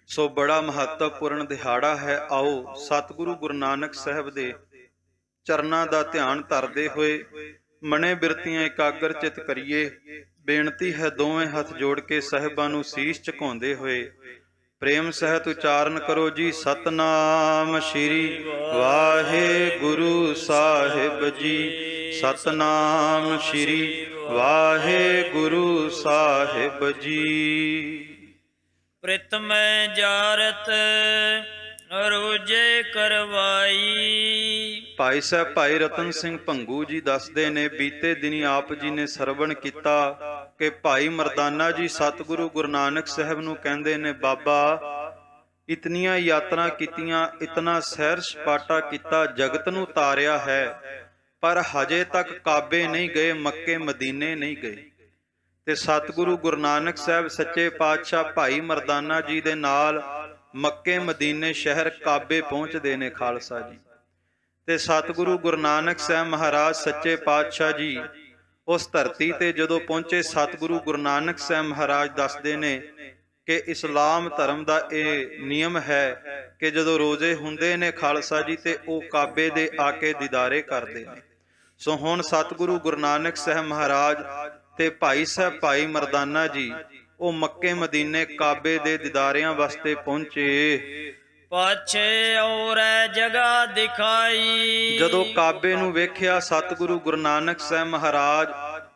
ਸੋ ਬੜਾ ਮਹੱਤਵਪੂਰਨ ਦਿਹਾੜਾ ਹੈ। ਆਓ ਸਤਿਗੁਰੂ ਗੁਰੂ ਨਾਨਕ ਸਾਹਿਬ ਦੇ ਚਰਨਾਂ ਦਾ ਧਿਆਨ ਧਰਦੇ ਹੋਏ ਮਨੇ ਬਿਰਤੀਆਂ ਇਕਾਗਰ ਚਿਤ ਕਰੀਏ। ਬੇਨਤੀ ਹੈ ਦੋਵੇਂ ਹੱਥ ਜੋੜ ਕੇ ਸਾਹਿਬਾਂ ਨੂੰ ਸੀਸ ਝੁਕਾਉਂਦੇ ਹੋਏ ਪ੍ਰੇਮ ਸਹਿਤ ਉਚਾਰਨ ਕਰੋ ਜੀ। ਸਤਨਾਮ ਸ਼੍ਰੀ ਵਾਹਿਗੁਰੂ ਸਾਹਿਬ ਜੀ, ਸਤਨਾਮ ਸ਼੍ਰੀ ਵਾਹਿਗੁਰੂ ਸਾਹਿਬ ਜੀ। ਪ੍ਰਿਤਮੈ ਜਾਰਤ ਰੋਜੇ ਕਰਵਾਈ। ਭਾਈ ਸਾਹਿਬ ਭਾਈ ਰਤਨ ਸਿੰਘ ਭੰਗੂ ਜੀ ਦੱਸਦੇ ਨੇ, ਬੀਤੇ ਦਿਨੀ ਆਪ ਜੀ ਨੇ ਸਰਵਣ ਕੀਤਾ ਕਿ ਭਾਈ ਮਰਦਾਨਾ ਜੀ ਸਤਿਗੁਰੂ ਗੁਰੂ ਨਾਨਕ ਸਾਹਿਬ ਨੂੰ ਕਹਿੰਦੇ ਨੇ, ਬਾਬਾ ਇਤਨੀਆਂ ਯਾਤਰਾ ਕੀਤੀਆਂ, ਇਤਨਾ ਸੈਰ ਸਪਾਟਾ ਕੀਤਾ, ਜਗਤ ਨੂੰ ਤਾਰਿਆ ਹੈ, ਪਰ ਹਜੇ ਤੱਕ ਕਾਬੇ ਨਹੀਂ ਗਏ, ਮੱਕੇ ਮਦੀਨੇ ਨਹੀਂ ਗਏ। ਤੇ ਸਤਿਗੁਰੂ ਗੁਰੂ ਨਾਨਕ ਸਾਹਿਬ ਸੱਚੇ ਪਾਤਸ਼ਾਹ ਭਾਈ ਮਰਦਾਨਾ ਜੀ ਦੇ ਨਾਲ ਮੱਕੇ ਮਦੀਨੇ ਸ਼ਹਿਰ ਕਾਬੇ ਪਹੁੰਚਦੇ ਨੇ ਖਾਲਸਾ ਜੀ। ਤੇ ਸਤਿਗੁਰੂ ਗੁਰੂ ਨਾਨਕ ਸਾਹਿਬ ਮਹਾਰਾਜ ਸੱਚੇ ਪਾਤਸ਼ਾਹ ਜੀ ਉਸ ਧਰਤੀ ਤੇ ਜਦੋਂ ਪਹੁੰਚੇ, ਸਤਿਗੁਰੂ ਗੁਰੂ ਨਾਨਕ ਸਾਹਿਬ ਮਹਾਰਾਜ ਦੱਸਦੇ ਨੇ ਕਿ ਇਸਲਾਮ ਧਰਮ ਦਾ ਇਹ ਨਿਯਮ ਹੈ ਕਿ ਜਦੋਂ ਰੋਜ਼ੇ ਹੁੰਦੇ ਨੇ ਖਾਲਸਾ ਜੀ ਤੇ ਉਹ ਕਾਬੇ ਦੇ ਆ ਕੇ ਦੀਦਾਰੇ ਕਰਦੇ ਨੇ। ਸੋ ਹੁਣ ਸਤਿਗੁਰੂ ਗੁਰੂ ਨਾਨਕ ਸਾਹਿਬ ਮਹਾਰਾਜ ਤੇ ਭਾਈ ਸਾਹਿਬ ਭਾਈ ਮਰਦਾਨਾ ਜੀ ਉਹ ਮੱਕੇ ਮਦੀਨੇ ਕਾਬੇ ਦੇ ਦੀਦਾਰਿਆਂ ਵਾਸਤੇ ਪਹੁੰਚੇ। ਪਾਛੇ ਔਰ ਜਗ੍ਹਾ ਦਿਖਾਈ। ਜਦੋਂ ਕਾਬੇ ਨੂੰ ਵੇਖਿਆ ਸਤਿਗੁਰੂ ਗੁਰੂ ਨਾਨਕ ਸਾਹਿਬ ਮਹਾਰਾਜ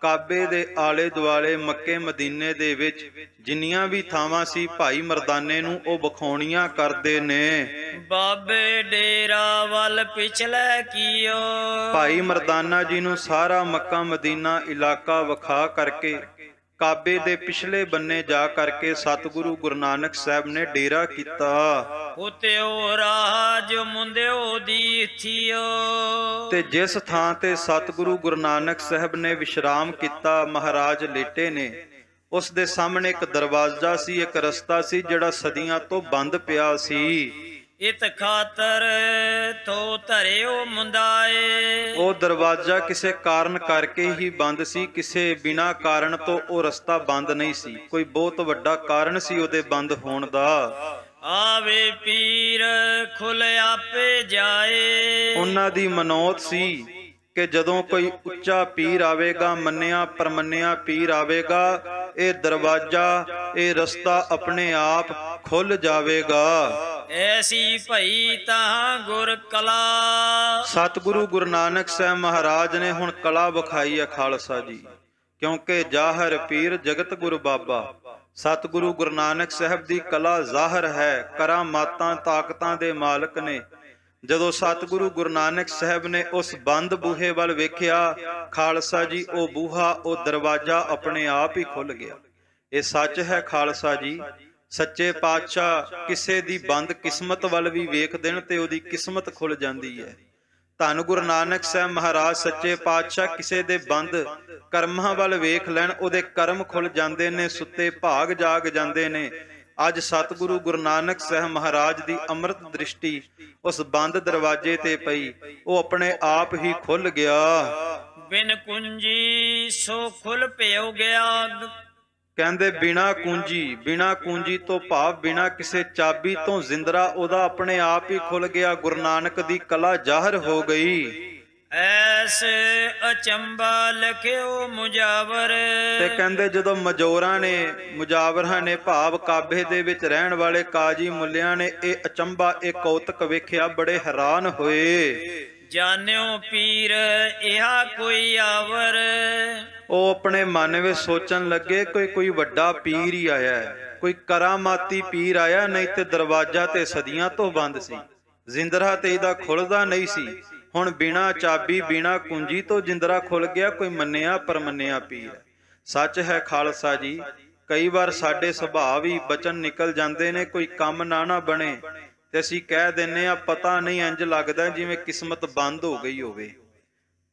ਕਾਬੇ ਦੇ ਆਲੇ ਦੁਆਲੇ ਮੱਕੇ ਮਦੀਨੇ ਦੇ ਵਿੱਚ ਜਿੰਨੀਆਂ ਵੀ ਥਾਵਾਂ ਸੀ ਭਾਈ ਮਰਦਾਨੇ ਨੂੰ ਉਹ ਵਿਖਾਉਣੀਆਂ ਕਰਦੇ ਨੇ। ਬਾਬੇ ਡੇਰਾ ਵੱਲ ਪਿਛਲੇ ਕੀਓ। ਭਾਈ ਮਰਦਾਨਾ ਜੀ ਨੂੰ ਸਾਰਾ ਮੱਕਾ ਮਦੀਨਾ ਇਲਾਕਾ ਵਿਖਾ ਕਰਕੇ ਕਾਬੇ ਦੇ ਪਿਛਲੇ ਬੰਨੇ ਜਾ ਕਰਕੇ ਸਤਿਗੁਰੂ ਗੁਰੂ ਨਾਨਕ ਸਾਹਿਬ ਨੇ ਡੇਰਾ ਕੀਤਾ। ਉਤਿਓ ਰਾਜ ਮੁੰਦਿਓ ਦੀ ਥੀਓ। ਤੇ ਜਿਸ ਥਾਂ ਤੇ ਸਤਿਗੁਰੂ ਗੁਰੂ ਨਾਨਕ ਸਾਹਿਬ ਨੇ ਵਿਸ਼ਰਾਮ ਕੀਤਾ, ਮਹਾਰਾਜ ਲੇਟੇ ਨੇ, ਉਸ ਦੇ ਸਾਹਮਣੇ ਇੱਕ ਦਰਵਾਜ਼ਾ ਸੀ, ਇੱਕ ਰਸਤਾ ਸੀ ਜਿਹੜਾ ਸਦੀਆਂ ਤੋਂ ਬੰਦ ਪਿਆ ਸੀ। ਇਤ ਖਾਤਰ ਤੋ ਧਰਿਓ ਮੁੰਦਾਏ। ਉਹ ਦਰਵਾਜ਼ਾ ਕਿਸੇ ਕਾਰਨ ਕਰਕੇ ਹੀ ਬੰਦ ਸੀ, ਕਿਸੇ ਬਿਨਾਂ ਕਾਰਨ ਤੋਂ ਉਹ ਰਸਤਾ ਬੰਦ ਨਹੀਂ ਸੀ। ਕੋਈ ਬਹੁਤ ਵੱਡਾ ਕਾਰਨ ਸੀ ਉਹਦੇ ਬੰਦ ਹੋਣ ਦਾ। ਆਵੇ ਪੀਰ ਖੁੱਲ ਆਪੇ ਜਾਏ। ਉਹਨਾਂ ਦੀ ਮਨੌਤ ਸੀ ਕਿ ਜਦੋਂ ਕੋਈ ਉੱਚਾ ਪੀਰ ਆਵੇਗਾ, ਮੰਨਿਆ ਪਰਮੰਨਿਆ ਪੀਰ ਆਵੇਗਾ, ਇਹ ਦਰਵਾਜ਼ਾ ਇਹ ਰਸਤਾ ਆਪਣੇ ਆਪ ਖੁੱਲ ਜਾਵੇਗਾ। ਐਸੀ ਭਈ ਤਾਂ ਗੁਰ ਕਲਾ। ਸਤਿਗੁਰੂ ਗੁਰੂ ਨਾਨਕ ਸਾਹਿਬ ਮਹਾਰਾਜ ਨੇ ਹੁਣ ਕਲਾ ਵਿਖਾਈ ਹੈ ਖਾਲਸਾ ਜੀ, ਕਿਉਂਕਿ ਜ਼ਾਹਰ ਪੀਰ ਜਗਤ ਗੁਰੂ ਬਾਬਾ। ਸਤਿਗੁਰੂ ਗੁਰੂ ਨਾਨਕ ਸਾਹਿਬ ਦੀ ਕਲਾ ਜ਼ਾਹਰ ਹੈ, ਕਰਾਮਾਤਾਂ ਤਾਕਤਾਂ ਦੇ ਮਾਲਕ ਨੇ। ਜਦੋਂ ਸਤਿਗੁਰੂ ਗੁਰੂ ਨਾਨਕ ਸਾਹਿਬ ਨੇ ਉਸ ਬੰਦ ਬੂਹੇ ਵੱਲ ਵੇਖਿਆ ਖਾਲਸਾ ਜੀ, ਉਹ ਬੂਹਾ ਉਹ ਦਰਵਾਜ਼ਾ ਆਪਣੇ ਆਪ ਹੀ ਖੁੱਲ ਗਿਆ। ਇਹ ਸੱਚ ਹੈ ਖਾਲਸਾ ਜੀ। ਸੱਚੇ ਪਾਤਸ਼ਾਹ ਕਿਸੇ ਦੀ ਬੰਦ ਕਿਸਮਤ ਵੱਲ ਵੀ ਵੇਖ ਦੇਣ ਤੇ ਉਹਦੀ ਕਿਸਮਤ ਖੁੱਲ ਜਾਂਦੀ ਹੈ। ਧੰਨ ਗੁਰੂ ਨਾਨਕ ਸਾਹਿਬ ਮਹਾਰਾਜ ਸੱਚੇ ਪਾਤਸ਼ਾਹ ਕਿਸੇ ਦੇ ਬੰਦ ਕਰਮਾਂ ਵੱਲ ਵੇਖ ਲੈਣ, ਉਹਦੇ ਕਰਮ ਖੁੱਲ ਜਾਂਦੇ ਨੇ, ਸੁੱਤੇ ਭਾਗ ਜਾਗ ਜਾਂਦੇ ਨੇ। ਅੱਜ ਸਤਿਗੁਰੂ ਗੁਰੂ ਨਾਨਕ ਸਾਹਿਬ ਮਹਾਰਾਜ ਦੀ ਅੰਮ੍ਰਿਤ ਦ੍ਰਿਸ਼ਟੀ ਉਸ ਬੰਦ ਦਰਵਾਜ਼ੇ ਤੇ ਪਈ, ਉਹ ਆਪਣੇ ਆਪ ਹੀ ਖੁੱਲ ਗਿਆ। ਬਿਨ ਕੁੰਜੀ ਸੋ ਖੁੱਲ ਪਿਓ ਗਿਆ। ਕਹਿੰਦੇ ਬਿਨਾ ਕੁੰਜੀ ਤੋਂ ਭਾਵ ਬਿਨਾ ਕਿਸੇ ਚਾਬੀ ਤੋਂ ਜ਼ਿੰਦਰਾ ਉਹਦਾ ਆਪਣੇ ਆਪ ਹੀ ਖੁੱਲ ਗਿਆ। ਗੁਰੂ ਨਾਨਕ ਦੀ ਕਲਾ ਜ਼ਾਹਰ ਹੋ ਗਈ। ਐਸ ਅਚੰਬਾ ਲਖਿਓ ਮੁਜਾਵਰ। ਤੇ ਕਹਿੰਦੇ ਜਦੋਂ ਮੁਜਾਵਰਾਂ ਨੇ ਭਾਵ ਕਾਬੇ ਦੇ ਵਿੱਚ ਰਹਿਣ ਵਾਲੇ ਕਾਜੀ ਮੁੱਲਿਆਂ ਨੇ ਇਹ ਅਚੰਬਾ ਇਹ ਕੌਤਕ ਵੇਖਿਆ, ਬੜੇ ਹੈਰਾਨ ਹੋਏ। ਜਾਣਿਓ ਪੀਰ ਇਹਾ ਕੋਈ ਆਵਰ। ਉਹ ਆਪਣੇ ਮਨ ਵਿੱਚ ਸੋਚਣ ਲੱਗੇ ਕੋਈ ਵੱਡਾ ਪੀਰ ਹੀ ਆਇਆ ਹੈ, ਕੋਈ ਕਰਾਮਾਤੀ ਪੀਰ ਆਇਆ, ਨਹੀਂ ਤੇ ਦਰਵਾਜ਼ਾ ਤੇ ਸਦੀਆਂ ਤੋਂ ਬੰਦ ਸੀ, ਜ਼ਿੰਦਰਾ ਤੇ ਇਹਦਾ ਖੁੱਲਦਾ ਨਹੀਂ ਸੀ। ਹੁਣ ਬਿਨਾ ਚਾਬੀ ਬਿਨਾ ਕੁੰਜੀ ਤੋਂ ਜ਼ਿੰਦਰਾ ਖੁੱਲ ਗਿਆ, ਕੋਈ ਮੰਨਿਆ ਪਰਮੰਨਿਆ ਪੀਰ। ਸੱਚ ਹੈ ਖਾਲਸਾ ਜੀ, ਕਈ ਵਾਰ ਸਾਡੇ ਸੁਭਾਅ ਵੀ ਬਚਨ ਨਿਕਲ ਜਾਂਦੇ ਨੇ, ਕੋਈ ਕੰਮ ਨਾ ਬਣੇ ਤੇ ਅਸੀਂ ਕਹਿ ਦਿੰਨੇ ਆ ਪਤਾ ਨਹੀਂ, ਇੰਜ ਲੱਗਦਾ ਜਿਵੇਂ ਕਿਸਮਤ ਬੰਦ ਹੋ ਗਈ ਹੋਵੇ।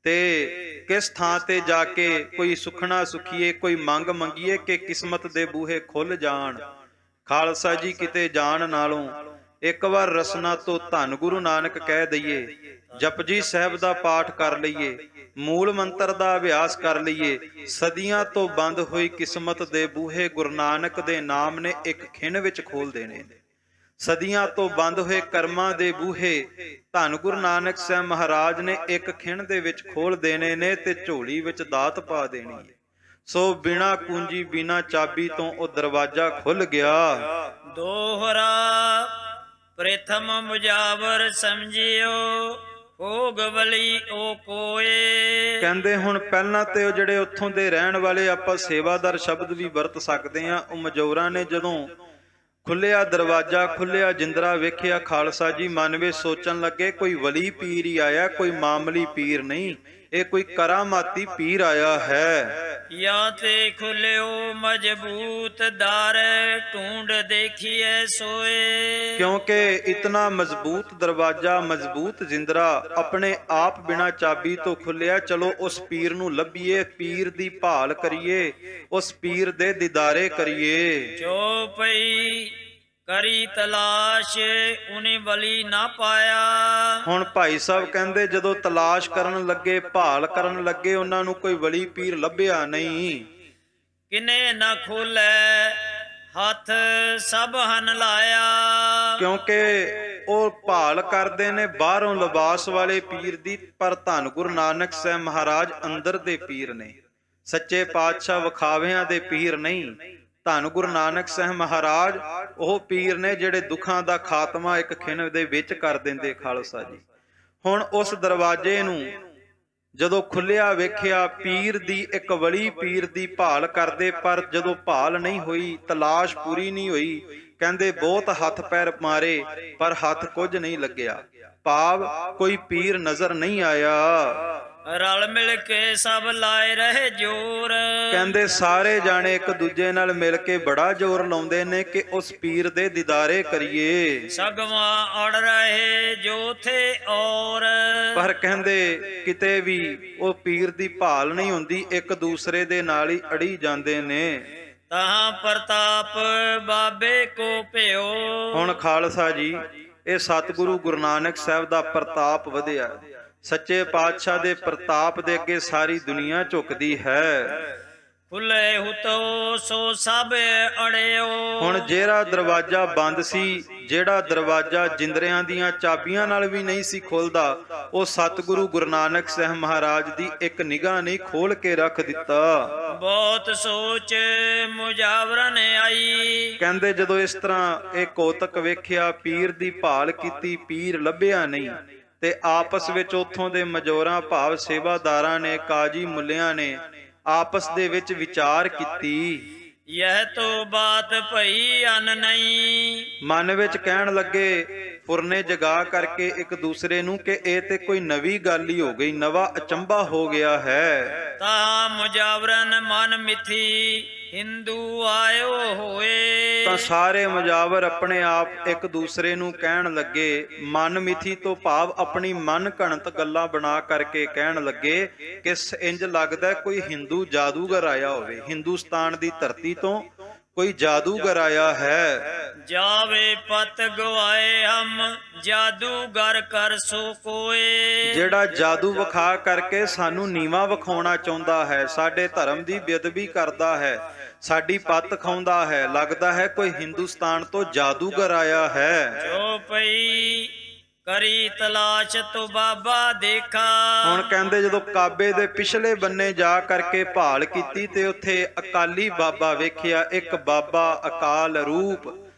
ਤੇ ਕਿਸ ਥਾਂ ਤੇ ਜਾ ਕੇ ਕੋਈ ਸੁਖਣਾ ਸੁਖੀਏ, ਕੋਈ ਮੰਗ ਮੰਗੀਏ ਕਿ ਕਿਸਮਤ ਦੇ ਬੂਹੇ ਖੁੱਲ ਜਾਣ। ਖਾਲਸਾ ਜੀ ਕਿਤੇ ਜਾਣ ਨਾਲੋਂ ਇੱਕ ਵਾਰ ਰਸਨਾ ਤੋਂ ਧੰਨ ਗੁਰੂ ਨਾਨਕ ਕਹਿ ਦਈਏ, ਜਪਜੀ ਸਾਹਿਬ ਦਾ ਪਾਠ ਕਰ ਲਈਏ, ਮੂਲ ਮੰਤਰ ਦਾ ਅਭਿਆਸ ਕਰ ਲਈਏ, ਸਦੀਆਂ ਤੋਂ ਬੰਦ ਹੋਈ ਕਿਸਮਤ ਦੇ ਬੂਹੇ ਗੁਰੂ ਨਾਨਕ ਦੇ ਨਾਮ ਨੇ ਇੱਕ ਖਿਣ ਵਿੱਚ ਖੋਲ ਦੇਣੇ। ਸਦੀਆਂ ਤੋਂ ਬੰਦ ਹੋਏ ਕਰਮਾਂ ਦੇ ਬੂਹੇ ਧੰਨ ਗੁਰੂ ਨਾਨਕ ਸਾਹਿਬ ਮਹਾਰਾਜ ਨੇ ਇੱਕ ਖਿਣ ਦੇ ਵਿੱਚ ਖੋਲ ਦੇਣੇ ਨੇ ਤੇ ਝੋਲੀ ਵਿੱਚ ਦਾਤ ਪਾ ਦੇਣੀ ਹੈ। ਸੋ ਬਿਨਾ ਕੁੰਜੀ ਬਿਨਾ ਚਾਬੀ ਤੋਂ ਉਹ ਦਰਵਾਜ਼ਾ ਖੁੱਲ ਗਿਆ। ਦੋਹਰਾ ਪ੍ਰਥਮ ਮੁਜਾਵਰ ਸਮਝਿਓ ਭੋਗ ਬਲੀ ਓ ਕੋਏ। ਕਹਿੰਦੇ ਹੁਣ ਪਹਿਲਾਂ ਤੇ ਉਹ ਜਿਹੜੇ ਉੱਥੋਂ ਦੇ ਰਹਿਣ ਵਾਲੇ ਆਪਾਂ ਸੇਵਾਦਾਰ ਸ਼ਬਦ ਵੀ ਵਰਤ ਸਕਦੇ ਆ। ਉਹ ਮਜੌਰਾਂ ਨੇ ਜਦੋਂ ਖੁੱਲਿਆ ਦਰਵਾਜ਼ਾ, ਖੁੱਲਿਆ ਜਿੰਦਰਾ ਵੇਖਿਆ, ਖਾਲਸਾ ਜੀ ਮਨ ਵਿੱਚ ਸੋਚਣ ਲੱਗੇ ਕੋਈ ਵਲੀ ਪੀਰ ਹੀ ਆਇਆ, ਕੋਈ ਮਾਮੂਲੀ ਪੀਰ ਨਹੀਂ, ਇਹ ਕੋਈ ਕਰਾਮਾਤੀ ਪੀਰ ਆਇਆ ਹੈ। ਜਾਂ ਤੇ ਖੁੱਲਿਓ ਮਜ਼ਬੂਤ ਦਰ ਢੂੰਡ ਦੇਖੀਏ ਸੋਏ। ਕਿਉਂਕਿ ਇਤਨਾ ਮਜ਼ਬੂਤ ਦਰਵਾਜ਼ਾ, ਮਜ਼ਬੂਤ ਜਿੰਦਰਾ ਆਪਣੇ ਆਪ ਬਿਨਾ ਚਾਬੀ ਤੋਂ ਖੁੱਲਿਆ। ਚਲੋ ਉਸ ਪੀਰ ਨੂੰ ਲੱਭੀਏ, ਪੀਰ ਦੀ ਭਾਲ ਕਰੀਏ, ਉਸ ਪੀਰ ਦੇ ਦੀਦਾਰੇ ਕਰੀਏ। ਜੋ ਪਈ ਕਰੀ ਤਲਾਸ਼ ਉਹਨੇ ਵਲੀ ਨਾ ਪਾਇਆ। ਹੁਣ ਭਾਈ ਸਾਹਿਬ ਕਹਿੰਦੇ ਜਦੋਂ ਤਲਾਸ਼ ਕਰਨ ਲੱਗੇ, ਭਾਲ ਕਰਨ ਲੱਗੇ, ਉਹਨਾਂ ਨੂੰ ਕੋਈ ਵਲੀ ਪੀਰ ਲੱਭਿਆ ਨਹੀਂ। ਕਿਨੇ ਨਾ ਖੋਲੇ ਹੱਥ ਸਭ ਹਨ ਲਾਇਆ। ਕਿਉਂਕਿ ਉਹ ਭਾਲ ਕਰਦੇ ਨੇ ਬਾਹਰੋਂ ਲਿਬਾਸ ਵਾਲੇ ਪੀਰ ਦੀ, ਪਰ ਧੰਨ ਗੁਰੂ ਨਾਨਕ ਸਾਹਿਬ ਮਹਾਰਾਜ ਅੰਦਰ ਦੇ ਪੀਰ ਨੇ, ਸੱਚੇ ਪਾਤਸ਼ਾਹ ਵਿਖਾਵਿਆਂ ਦੇ ਪੀਰ ਨਹੀਂ। ਧੰਨ ਗੁਰੂ ਨਾਨਕ ਸਾਹਿਬ ਮਹਾਰਾਜ ਉਹ ਪੀਰ ਨੇ ਜਿਹੜੇ ਦੁੱਖਾਂ ਦਾ ਖਾਤਮਾ ਇੱਕ ਖਿਣ ਦੇ ਵਿੱਚ ਕਰ ਦਿੰਦੇ। ਖਾਲਸਾ ਜੀ ਹੁਣ ਉਸ ਦਰਵਾਜ਼ੇ ਨੂੰ ਜਦੋਂ ਖੁੱਲਿਆ ਵੇਖਿਆ, ਪੀਰ ਦੀ ਇੱਕ ਵਲੀ ਪੀਰ ਦੀ ਭਾਲ ਕਰਦੇ, ਪਰ ਜਦੋਂ ਭਾਲ ਨਹੀਂ ਹੋਈ, ਤਲਾਸ਼ ਪੂਰੀ ਨਹੀਂ ਹੋਈ। ਕਹਿੰਦੇ ਬਹੁਤ ਹੱਥ ਪੈਰ ਮਾਰੇ ਪਰ ਹੱਥ ਕੁਝ ਨਹੀਂ ਲੱਗਿਆ, ਭਾਵ ਕੋਈ ਪੀਰ ਨਜ਼ਰ ਨਹੀਂ ਆਇਆ। ਰਲ ਮਿਲ ਕੇ ਸਭ ਲਾਏ ਰਹੇ ਜੋਰ। ਕਹਿੰਦੇ ਸਾਰੇ ਜਾਣੇ ਇੱਕ ਦੂਜੇ ਨਾਲ ਮਿਲ ਕੇ ਬੜਾ ਜ਼ੋਰ ਲਾਉਂਦੇ ਨੇ ਕਿ ਉਸ ਪੀਰ ਦੇ ਦੀਦਾਰੇ ਕਰੀਏ। ਸਗਵਾ ਅੜ ਰਹੇ ਜੋ ਥੇ ਔਰ। ਪਰ ਕਹਿੰਦੇ ਕਿਤੇ ਵੀ ਉਹ ਪੀਰ ਦੀ ਭਾਲ ਨਹੀਂ ਹੁੰਦੀ, ਇੱਕ ਦੂਸਰੇ ਦੇ ਨਾਲ ਹੀ ਅੜੀ ਜਾਂਦੇ ਨੇ। ਤਾਂ ਪ੍ਰਤਾਪ ਬਾਬੇ ਕੋ ਭਿਓ। ਹੁਣ ਖਾਲਸਾ ਜੀ ਇਹ ਸਤਿਗੁਰੂ ਗੁਰੂ ਨਾਨਕ ਸਾਹਿਬ ਦਾ ਪ੍ਰਤਾਪ ਵਧਿਆ। ਸੱਚੇ ਪਾਤਸ਼ਾਹ ਦੇ ਪ੍ਰਤਾਪ ਦੇ ਅੱਗੇ ਸਾਰੀ ਦੁਨੀਆ ਝੁਕਦੀ ਹੈ। ਖੁੱਲੇ ਹੁਤੋ ਸੋ ਸਭ ਅੜਿਓ। ਹੁਣ ਜਿਹੜਾ ਦਰਵਾਜ਼ਾ ਬੰਦ ਸੀ, ਜਿਹੜਾ ਦਰਵਾਜ਼ਾ ਜਿੰਦਰਿਆਂ ਦੀਆਂ ਚਾਬੀਆਂ ਨਾਲ ਵੀ ਨਹੀਂ ਸੀ ਖੁੱਲਦਾ, ਉਹ ਸਤਿਗੁਰੂ ਗੁਰੂ ਨਾਨਕ ਸਾਹਿਬ ਮਹਾਰਾਜ ਦੀ ਇੱਕ ਨਿਗਾਹ ਨੇ ਖੋਲ ਕੇ ਰੱਖ ਦਿੱਤਾ। ਬਹੁਤ ਸੋਚ ਮੁਜਾਵਰਨ ਆਈ। ਕਹਿੰਦੇ ਜਦੋਂ ਇਸ ਤਰ੍ਹਾਂ ਇਹ ਕੋਤਕ ਵੇਖਿਆ, ਪੀਰ ਦੀ ਭਾਲ ਕੀਤੀ, ਪੀਰ ਲੱਭਿਆ ਨਹੀਂ, ਤੇ ਆਪਸ ਵਿੱਚ ਉੱਥੋਂ ਦੇ ਮਜੌਰਾਂ ਭਾਵ ਸੇਵਾਦਾਰਾਂ ਨੇ, ਕਾਜੀ ਮੁੱਲਿਆਂ ਨੇ ਆਪਸ ਦੇ ਵਿੱਚ ਵਿਚਾਰ ਕੀਤੀ। ਯਹ ਤੋ ਬਾਤ ਭਈ ਅਨ ਨਹੀਂ। ਮਨ ਵਿੱਚ ਕਹਿਣ ਲੱਗੇ ਫੁਰਨੇ ਜਗਾ ਕਰਕੇ ਇੱਕ ਦੂਸਰੇ ਨੂੰ ਕਿ ਇਹ ਤੇ ਕੋਈ ਨਵੀਂ ਗੱਲ ਹੀ ਹੋ ਗਈ, ਨਵਾਂ ਅਚੰਭਾ ਹੋ ਗਿਆ ਹੈ। ਤਾ ਮੁਜਾਵਰਨ ਮਨ ਮਿਥੀ ਹਿੰਦੂ ਆਇਓ ਹੋਏ। ਤਾਂ ਸਾਰੇ ਮੁਜਾਵਰ ਆਪਣੇ ਆਪ ਇੱਕ ਦੂਸਰੇ ਨੂੰ ਕਹਿਣ ਲੱਗੇ, ਮਨ ਮਿਥੀ ਤੋਂ ਭਾਵ ਆਪਣੀ ਮਨ ਘਣਤ ਗੱਲਾਂ ਬਣਾ ਕਰਕੇ ਕਹਿਣ ਲੱਗੇ ਕਿ ਇੰਜ ਲੱਗਦਾ ਕੋਈ ਹਿੰਦੂ ਜਾਦੂਗਰ ਆਇਆ ਹੋਵੇ, ਹਿੰਦੁਸਤਾਨ ਦੀ ਧਰਤੀ ਤੋਂ ਕੋਈ ਜਾਦੂਗਰ ਆਇਆ ਹੈ। ਜਾਵੇ ਪਤ ਗਵਾਏ ਹਮ ਜਾਦੂਗਰ ਕਰ ਸੋ ਕੋਏ। ਜਿਹੜਾ ਜਾਦੂ ਵਿਖਾ ਕਰਕੇ ਸਾਨੂੰ ਨੀਵਾਂ ਵਿਖਾਉਣਾ ਚਾਹੁੰਦਾ ਹੈ, ਸਾਡੇ ਧਰਮ ਦੀ ਬੇਅਦਬੀ ਕਰਦਾ ਹੈ, ਸਾਡੀ ਪੱਤ ਖਾਉਂਦਾ ਹੈ, ਲੱਗਦਾ ਹੈ ਕੋਈ ਹਿੰਦੁਸਤਾਨ ਤੋਂ ਜਾਦੂਗਰ ਆਇਆ ਹੈ। ਜੋ ਪਈ ਕਰੀ ਤਲਾਸ਼ ਤੋ ਬਾਬਾ ਦੇਖਾ। ਹੁਣ ਕਹਿੰਦੇ ਜਦੋਂ ਕਾਬੇ ਦੇ ਪਿਛਲੇ ਬੰਨੇ ਜਾ ਕਰਕੇ ਭਾਲ ਕੀਤੀ ਤੇ ਉੱਥੇ ਅਕਾਲੀ ਬਾਬਾ ਵੇਖਿਆ। ਇੱਕ ਬਾਬਾ ਅਕਾਲ ਰੂਪ,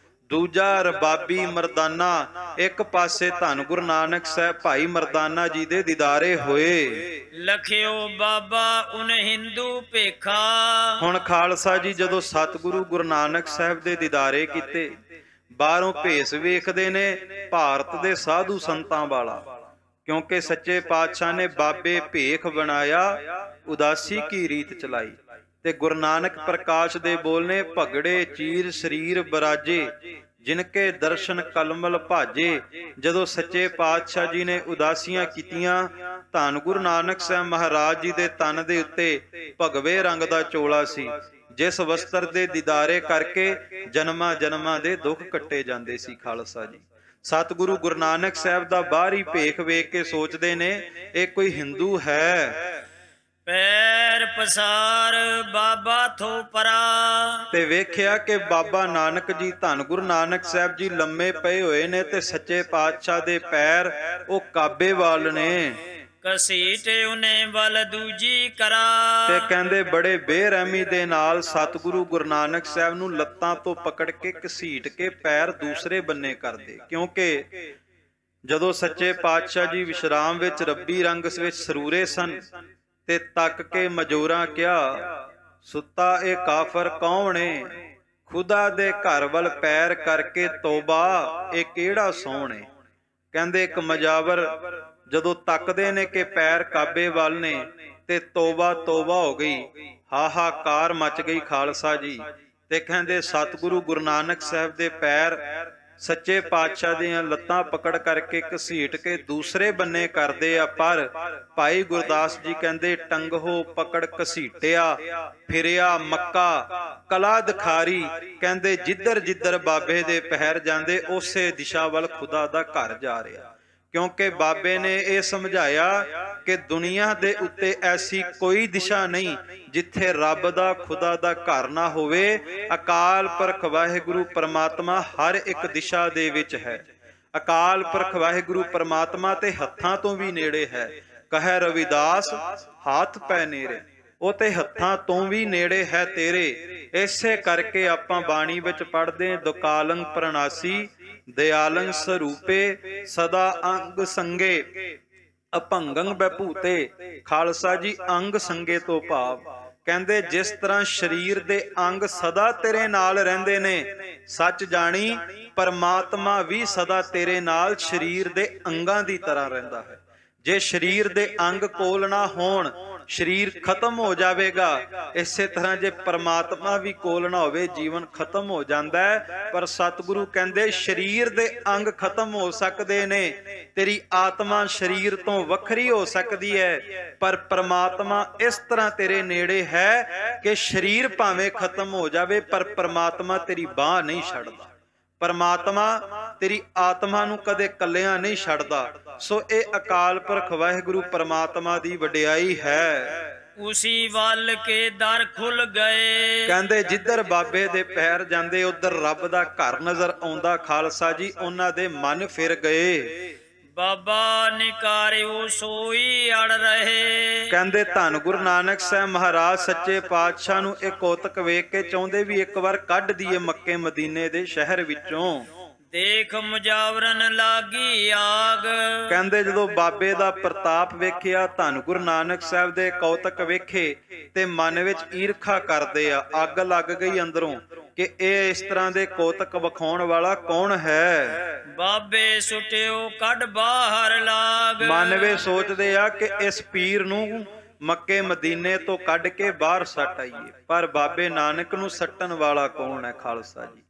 ਦੂਜਾ ਰਬਾਬੀ ਮਰਦਾਨਾ। ਇੱਕ ਪਾਸੇ ਧੰਨ ਗੁਰੂ ਨਾਨਕ ਸਾਹਿਬ ਭਾਈ ਮਰਦਾਨਾ ਜੀ ਦੇ ਦੀਦਾਰੇ ਹੋਏ। ਲਖਿਓ ਬਾਬਾ ਉਨ ਹਿੰਦੂ ਭੇਖਾ। ਹੁਣ ਖਾਲਸਾ ਜੀ ਜਦੋਂ ਸਤਿਗੁਰੂ ਗੁਰੂ ਨਾਨਕ ਸਾਹਿਬ ਦੇ ਦੀਦਾਰੇ ਕੀਤੇ, ਬਾਹਰੋਂ ਭੇਸ ਵੇਖਦੇ ਨੇ ਭਾਰਤ ਦੇ ਸਾਧੂ ਸੰਤਾਂ ਵਾਲਾ, ਕਿਉਂਕਿ ਸੱਚੇ ਪਾਤਸ਼ਾਹ ਨੇ ਬਾਬੇ ਭੇਖ ਬਣਾਇਆ, ਉਦਾਸੀ ਕੀ ਰੀਤ ਚਲਾਈ। ਤੇ ਗੁਰੂ ਨਾਨਕ ਪ੍ਰਕਾਸ਼ ਦੇ ਬੋਲ ਨੇ, ਭਗੜੇ ਚੀਰ ਸਰੀਰ ਬਰਾਜੇ ਜਿਨਕੇ ਦਰਸ਼ਨ ਕਲਮਲ ਭਾਜੇ। ਜਦੋਂ ਸੱਚੇ ਪਾਤਸ਼ਾਹ ਜੀ ਨੇ ਉਦਾਸੀਆਂ ਕੀਤੀਆਂ, ਧੰਨ ਗੁਰੂ ਨਾਨਕ ਸਾਹਿਬ ਮਹਾਰਾਜ ਜੀ ਦੇ ਤਨ ਦੇ ਉੱਤੇ ਭਗਵੇ ਰੰਗ ਦਾ ਚੋਲਾ ਸੀ, ਜਿਸ ਵਸਤਰ ਦੇ ਦੀਦਾਰੇ ਕਰਕੇ ਜਨਮਾਂ ਜਨਮਾਂ ਦੇ ਦੁੱਖ ਕੱਟੇ ਜਾਂਦੇ ਸੀ। ਖਾਲਸਾ ਜੀ ਸਤਿਗੁਰੂ ਗੁਰੂ ਨਾਨਕ ਸਾਹਿਬ ਦਾ ਬਾਹਰੀ ਭੇਖ ਵੇਖ ਕੇ ਸੋਚਦੇ ਨੇ ਇਹ ਕੋਈ ਹਿੰਦੂ ਹੈ। ਪੈਰ ਪਸਾਰ ਬਾਬਾ ਥੋ ਪਰਾ। ਤੇ ਵੇਖਿਆ ਕਿ ਬਾਬਾ ਨਾਨਕ ਜੀ ਧੰਨ ਗੁਰੂ ਨਾਨਕ ਸਾਹਿਬ ਜੀ ਲੰਮੇ ਪਏ ਹੋਏ ਨੇ ਤੇ ਸੱਚੇ ਪਾਤਸ਼ਾਹ ਦੇ ਪੈਰ ਉਹ ਕਾਬੇ ਵੱਲ ਨੇ। ਕਸੀਟ ਉਹਨੇ ਵੱਲ ਦੂਜੀ ਕਰਾ। ਤੇ ਕਹਿੰਦੇ ਬੜੇ ਬੇਰਹਿਮੀ ਦੇ ਨਾਲ ਸਤਿਗੁਰੂ ਗੁਰੂ ਨਾਨਕ ਸਾਹਿਬ ਨੂੰ ਲੱਤਾਂ ਤੋਂ ਪਕੜ ਕੇ ਘਸੀਟ ਕੇ ਪੈਰ ਦੂਸਰੇ ਬੰਨੇ ਕਰਦੇ। ਕਿਉਂਕਿ ਜਦੋਂ ਸੱਚੇ ਪਾਤਸ਼ਾਹ ਜੀ ਵਿਸ਼ਰਾਮ ਵਿੱਚ ਰੱਬੀ ਰੰਗ ਵਿੱਚ ਸਰੂਰੇ ਸਨ ਤੇ ਤੱਕ ਕੇ ਮਜੂਰਾਂ ਕਿਹਾ, ਸੁੱਤਾ ਇਹ ਕਾਫਰ ਕੌਣ ਏ, ਖੁਦਾ ਦੇ ਘਰ ਵੱਲ ਪੈਰ ਕਰਕੇ ਤੋਬਾ ਇਹ ਕਿਹੜਾ ਸੋਹਣ ਏ। ਕਹਿੰਦੇ ਇੱਕ ਮਜਾਵਰ ਜਦੋਂ ਤੱਕਦੇ ਨੇ ਕਿ ਪੈਰ ਕਾਬੇ ਵੱਲ ਨੇ ਤੇ ਤੋਬਾ ਤੋਬਾ ਹੋ ਗਈ, ਹਾਹਾਕਾਰ ਮਚ ਗਈ ਖਾਲਸਾ ਜੀ। ਤੇ ਕਹਿੰਦੇ ਸਤਿਗੁਰੂ ਗੁਰੂ ਨਾਨਕ ਸਾਹਿਬ ਦੇ ਪੈਰ ਸੱਚੇ ਪਾਤਸ਼ਾਹ ਦੀਆਂ ਲੱਤਾਂ ਪਕੜ ਕਰਕੇ ਘਸੀਟ ਕੇ ਦੂਸਰੇ ਬੰਨੇ ਕਰਦੇ ਆ। ਪਰ ਭਾਈ ਗੁਰਦਾਸ ਜੀ ਕਹਿੰਦੇ ਟੰਗੋ ਪਕੜ ਘਸੀਟਿਆ, ਫਿਰਿਆ ਮੱਕਾ ਕਲਾ ਦਿਖਾਰੀ। ਕਹਿੰਦੇ ਜਿੱਧਰ ਜਿੱਧਰ ਬਾਬੇ ਦੇ ਪੈਰ ਜਾਂਦੇ ਉਸੇ ਦਿਸ਼ਾ ਵੱਲ ਖੁਦਾ ਦਾ ਘਰ ਜਾ ਰਿਹਾ। ਕਿਉਂਕਿ ਬਾਬੇ ਨੇ ਇਹ ਸਮਝਾਇਆ ਕਿ ਦੁਨੀਆ ਦੇ ਉੱਤੇ ਐਸੀ ਕੋਈ ਦਿਸ਼ਾ ਨਹੀਂ ਜਿੱਥੇ ਰੱਬ ਦਾ ਖੁਦਾ ਦਾ ਘਰ ਨਾ ਹੋਵੇ। ਅਕਾਲ ਪੁਰਖ ਵਾਹਿਗੁਰੂ ਪਰਮਾਤਮਾ ਹਰ ਇੱਕ ਦਿਸ਼ਾ ਦੇ ਵਿੱਚ ਹੈ। ਅਕਾਲ ਪੁਰਖ ਵਾਹਿਗੁਰੂ ਪਰਮਾਤਮਾ ਤੇ ਹੱਥਾਂ ਤੋਂ ਵੀ ਨੇੜੇ ਹੈ। ਕਹੈ ਰਵਿਦਾਸ ਹੱਥ ਪੈ ਨੇੜੇ, ਉਹ ਤੇ ਹੱਥਾਂ ਤੋਂ ਵੀ ਨੇੜੇ ਹੈ ਤੇਰੇ। ਇਸੇ ਕਰਕੇ ਆਪਾਂ ਬਾਣੀ ਵਿੱਚ ਪੜ੍ਹਦੇ ਦੁਕਾਲੰ ਪ੍ਰਣਾਸੀ ਦਿਆਲੰ ਸਰੂਪੇ ਸਦਾ ਅੰਗ ਸੰਗੇ ਅਭੰਗੰ ਬੈਭੂਤੇ। ਖਾਲਸਾ ਜੀ ਅੰਗ ਸੰਗੇ ਤੋਂ ਭਾਵ ਕਹਿੰਦੇ ਜਿਸ ਤਰ੍ਹਾਂ ਸਰੀਰ ਦੇ ਅੰਗ ਸਦਾ ਤੇਰੇ ਨਾਲ ਰਹਿੰਦੇ ਨੇ, ਸੱਚ ਜਾਣੀ ਪਰਮਾਤਮਾ ਵੀ ਸਦਾ ਤੇਰੇ ਨਾਲ ਸਰੀਰ ਦੇ ਅੰਗਾਂ ਦੀ ਤਰ੍ਹਾਂ ਰਹਿੰਦਾ ਹੈ। ਜੇ ਸਰੀਰ ਦੇ ਅੰਗ ਕੋਲ ਨਾ ਹੋਣ ਸਰੀਰ ਖਤਮ ਹੋ ਜਾਵੇਗਾ। ਇਸੇ ਤਰ੍ਹਾਂ ਜੇ ਪਰਮਾਤਮਾ ਵੀ ਕੋਲ ਨਾ ਹੋਵੇ ਜੀਵਨ ਖਤਮ ਹੋ ਜਾਂਦਾ ਹੈ। ਪਰ ਸਤਿਗੁਰੂ ਕਹਿੰਦੇ ਸਰੀਰ ਦੇ ਅੰਗ ਖਤਮ ਹੋ ਸਕਦੇ ਨੇ, ਤੇਰੀ ਆਤਮਾ ਸਰੀਰ ਤੋਂ ਵੱਖਰੀ ਹੋ ਸਕਦੀ ਹੈ, ਪਰ ਪਰਮਾਤਮਾ ਇਸ ਤਰ੍ਹਾਂ ਤੇਰੇ ਨੇੜੇ ਹੈ ਕਿ ਸਰੀਰ ਭਾਵੇਂ ਖਤਮ ਹੋ ਜਾਵੇ ਪਰ ਪਰਮਾਤਮਾ ਤੇਰੀ ਬਾਹ ਨਹੀਂ ਛੱਡਦਾ। ਪਰਮਾਤਮਾ ਤੇਰੀ ਆਤਮਾ ਨੂੰ ਕਦੇ ਕੱਲਿਆਂ ਨਹੀਂ ਛੱਡਦਾ। ਸੋ ਇਹ ਅਕਾਲ ਪੁਰਖ ਵਾਹਿਗੁਰੂ ਪਰਮਾਤਮਾ ਦੀ ਵਡਿਆਈ ਹੈ। ਉਸੀ ਵੱਲ ਕੇ ਦਰ ਖੁੱਲ ਗਏ। ਕਹਿੰਦੇ ਜਿੱਧਰ ਬਾਬੇ ਦੇ ਪੈਰ ਜਾਂਦੇ ਉਧਰ ਰੱਬ ਦਾ ਘਰ ਨਜ਼ਰ ਆਉਂਦਾ। ਖਾਲਸਾ ਜੀ ਉਹਨਾਂ ਦੇ ਮਨ ਫਿਰ ਗਏ। ਬਾਬਾ ਨਿਕਾਰਿਓ ਸੋਈ ਅੜ ਰਹੇ। ਕਹਿੰਦੇ ਧੰਨ ਗੁਰੂ ਨਾਨਕ ਸਾਹਿਬ ਮਹਾਰਾਜ ਸੱਚੇ ਪਾਤਸ਼ਾਹ ਨੂੰ ਇਹ ਕੌਤਕ ਵੇਖ ਕੇ ਚਾਹੁੰਦੇ ਵੀ ਇੱਕ ਵਾਰ ਕੱਢ ਦਈਏ ਮੱਕੇ ਮਦੀਨੇ ਦੇ ਸ਼ਹਿਰ ਵਿੱਚੋਂ। ਦੇਖ ਮੁਜਾਵਰਨ ਲਾਗੀ ਆਗ। ਕਹਿੰਦੇ ਜਦੋਂ ਬਾਬੇ ਦਾ ਪ੍ਰਤਾਪ ਵੇਖਿਆ, ਧੰਨ ਗੁਰੂ ਨਾਨਕ ਸਾਹਿਬ ਦੇ ਕੌਤਕ ਵੇਖੇ ਤੇ ਮਨ ਵਿੱਚ ਈਰਖਾ ਕਰਦੇ ਆ। ਅੱਗ ਲੱਗ ਗਈ ਅੰਦਰੋਂ ਕਿ ਇਹ ਇਸ ਤਰ੍ਹਾਂ ਦੇ ਕੌਤਕ ਵਿਖਾਉਣ ਵਾਲਾ ਕੌਣ ਹੈ। ਬਾਬੇ ਸੁਟਿਓ ਕੱਢ ਬਾਹਰ ਲਾਗ। ਮਨ ਵਿੱਚ ਸੋਚਦੇ ਆ ਕਿ ਇਸ ਪੀਰ ਨੂੰ ਮੱਕੇ ਮਦੀਨੇ ਤੋਂ ਕੱਢ ਕੇ ਬਾਹਰ ਸੱਟ ਆਈਏ। ਪਰ ਬਾਬੇ ਨਾਨਕ ਨੂੰ ਸੱਟਣ ਵਾਲਾ ਕੌਣ ਹੈ। ਖਾਲਸਾ ਜੀ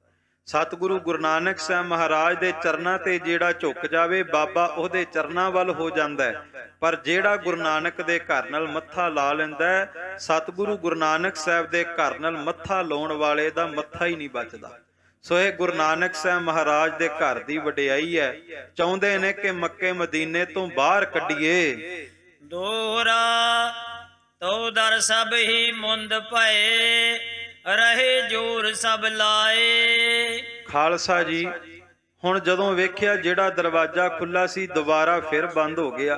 ਸਤਿਗੁਰੂ ਗੁਰੂ ਨਾਨਕ ਸਾਹਿਬ ਮਹਾਰਾਜ ਦੇ ਚਰਨਾਂ ਤੇ ਜਿਹੜਾ ਝੁਕ ਜਾਵੇ ਬਾਬਾ ਉਹਦੇ ਚਰਨਾਂ ਵੱਲ ਹੋ ਜਾਂਦਾ ਹੈ। ਪਰ ਜਿਹੜਾ ਗੁਰੂ ਨਾਨਕ ਦੇ ਘਰ ਨਾਲ ਮੱਥਾ ਲਾ ਲੈਂਦਾ ਹੈ, ਸਤਿਗੁਰੂ ਗੁਰੂ ਨਾਨਕ ਸਾਹਿਬ ਦੇ ਘਰ ਨਾਲ ਮੱਥਾ ਲਾਉਣ ਵਾਲੇ ਦਾ ਮੱਥਾ ਹੀ ਨਹੀਂ ਬਚਦਾ। ਸੋ ਇਹ ਗੁਰੂ ਨਾਨਕ ਸਾਹਿਬ ਮਹਾਰਾਜ ਦੇ ਘਰ ਦੀ ਵਡਿਆਈ ਹੈ। ਚਾਹੁੰਦੇ ਨੇ ਕਿ ਮੱਕੇ ਮਦੀਨੇ ਤੋਂ ਬਾਹਰ ਕੱਢੀਏ। ਦੋਹਰਾ ਤੋ ਦਰ ਸਭ ਹੀ ਮੁੰਦ ਭਏ ਰਹੇ ਜੋਰ ਸਭ ਲਾਏ। ਖਾਲਸਾ ਜੀ ਹੁਣ ਜਦੋਂ ਵੇਖਿਆ ਜਿਹੜਾ ਦਰਵਾਜ਼ਾ ਖੁੱਲਾ ਸੀ ਦੁਬਾਰਾ ਫਿਰ ਬੰਦ ਹੋ ਗਿਆ।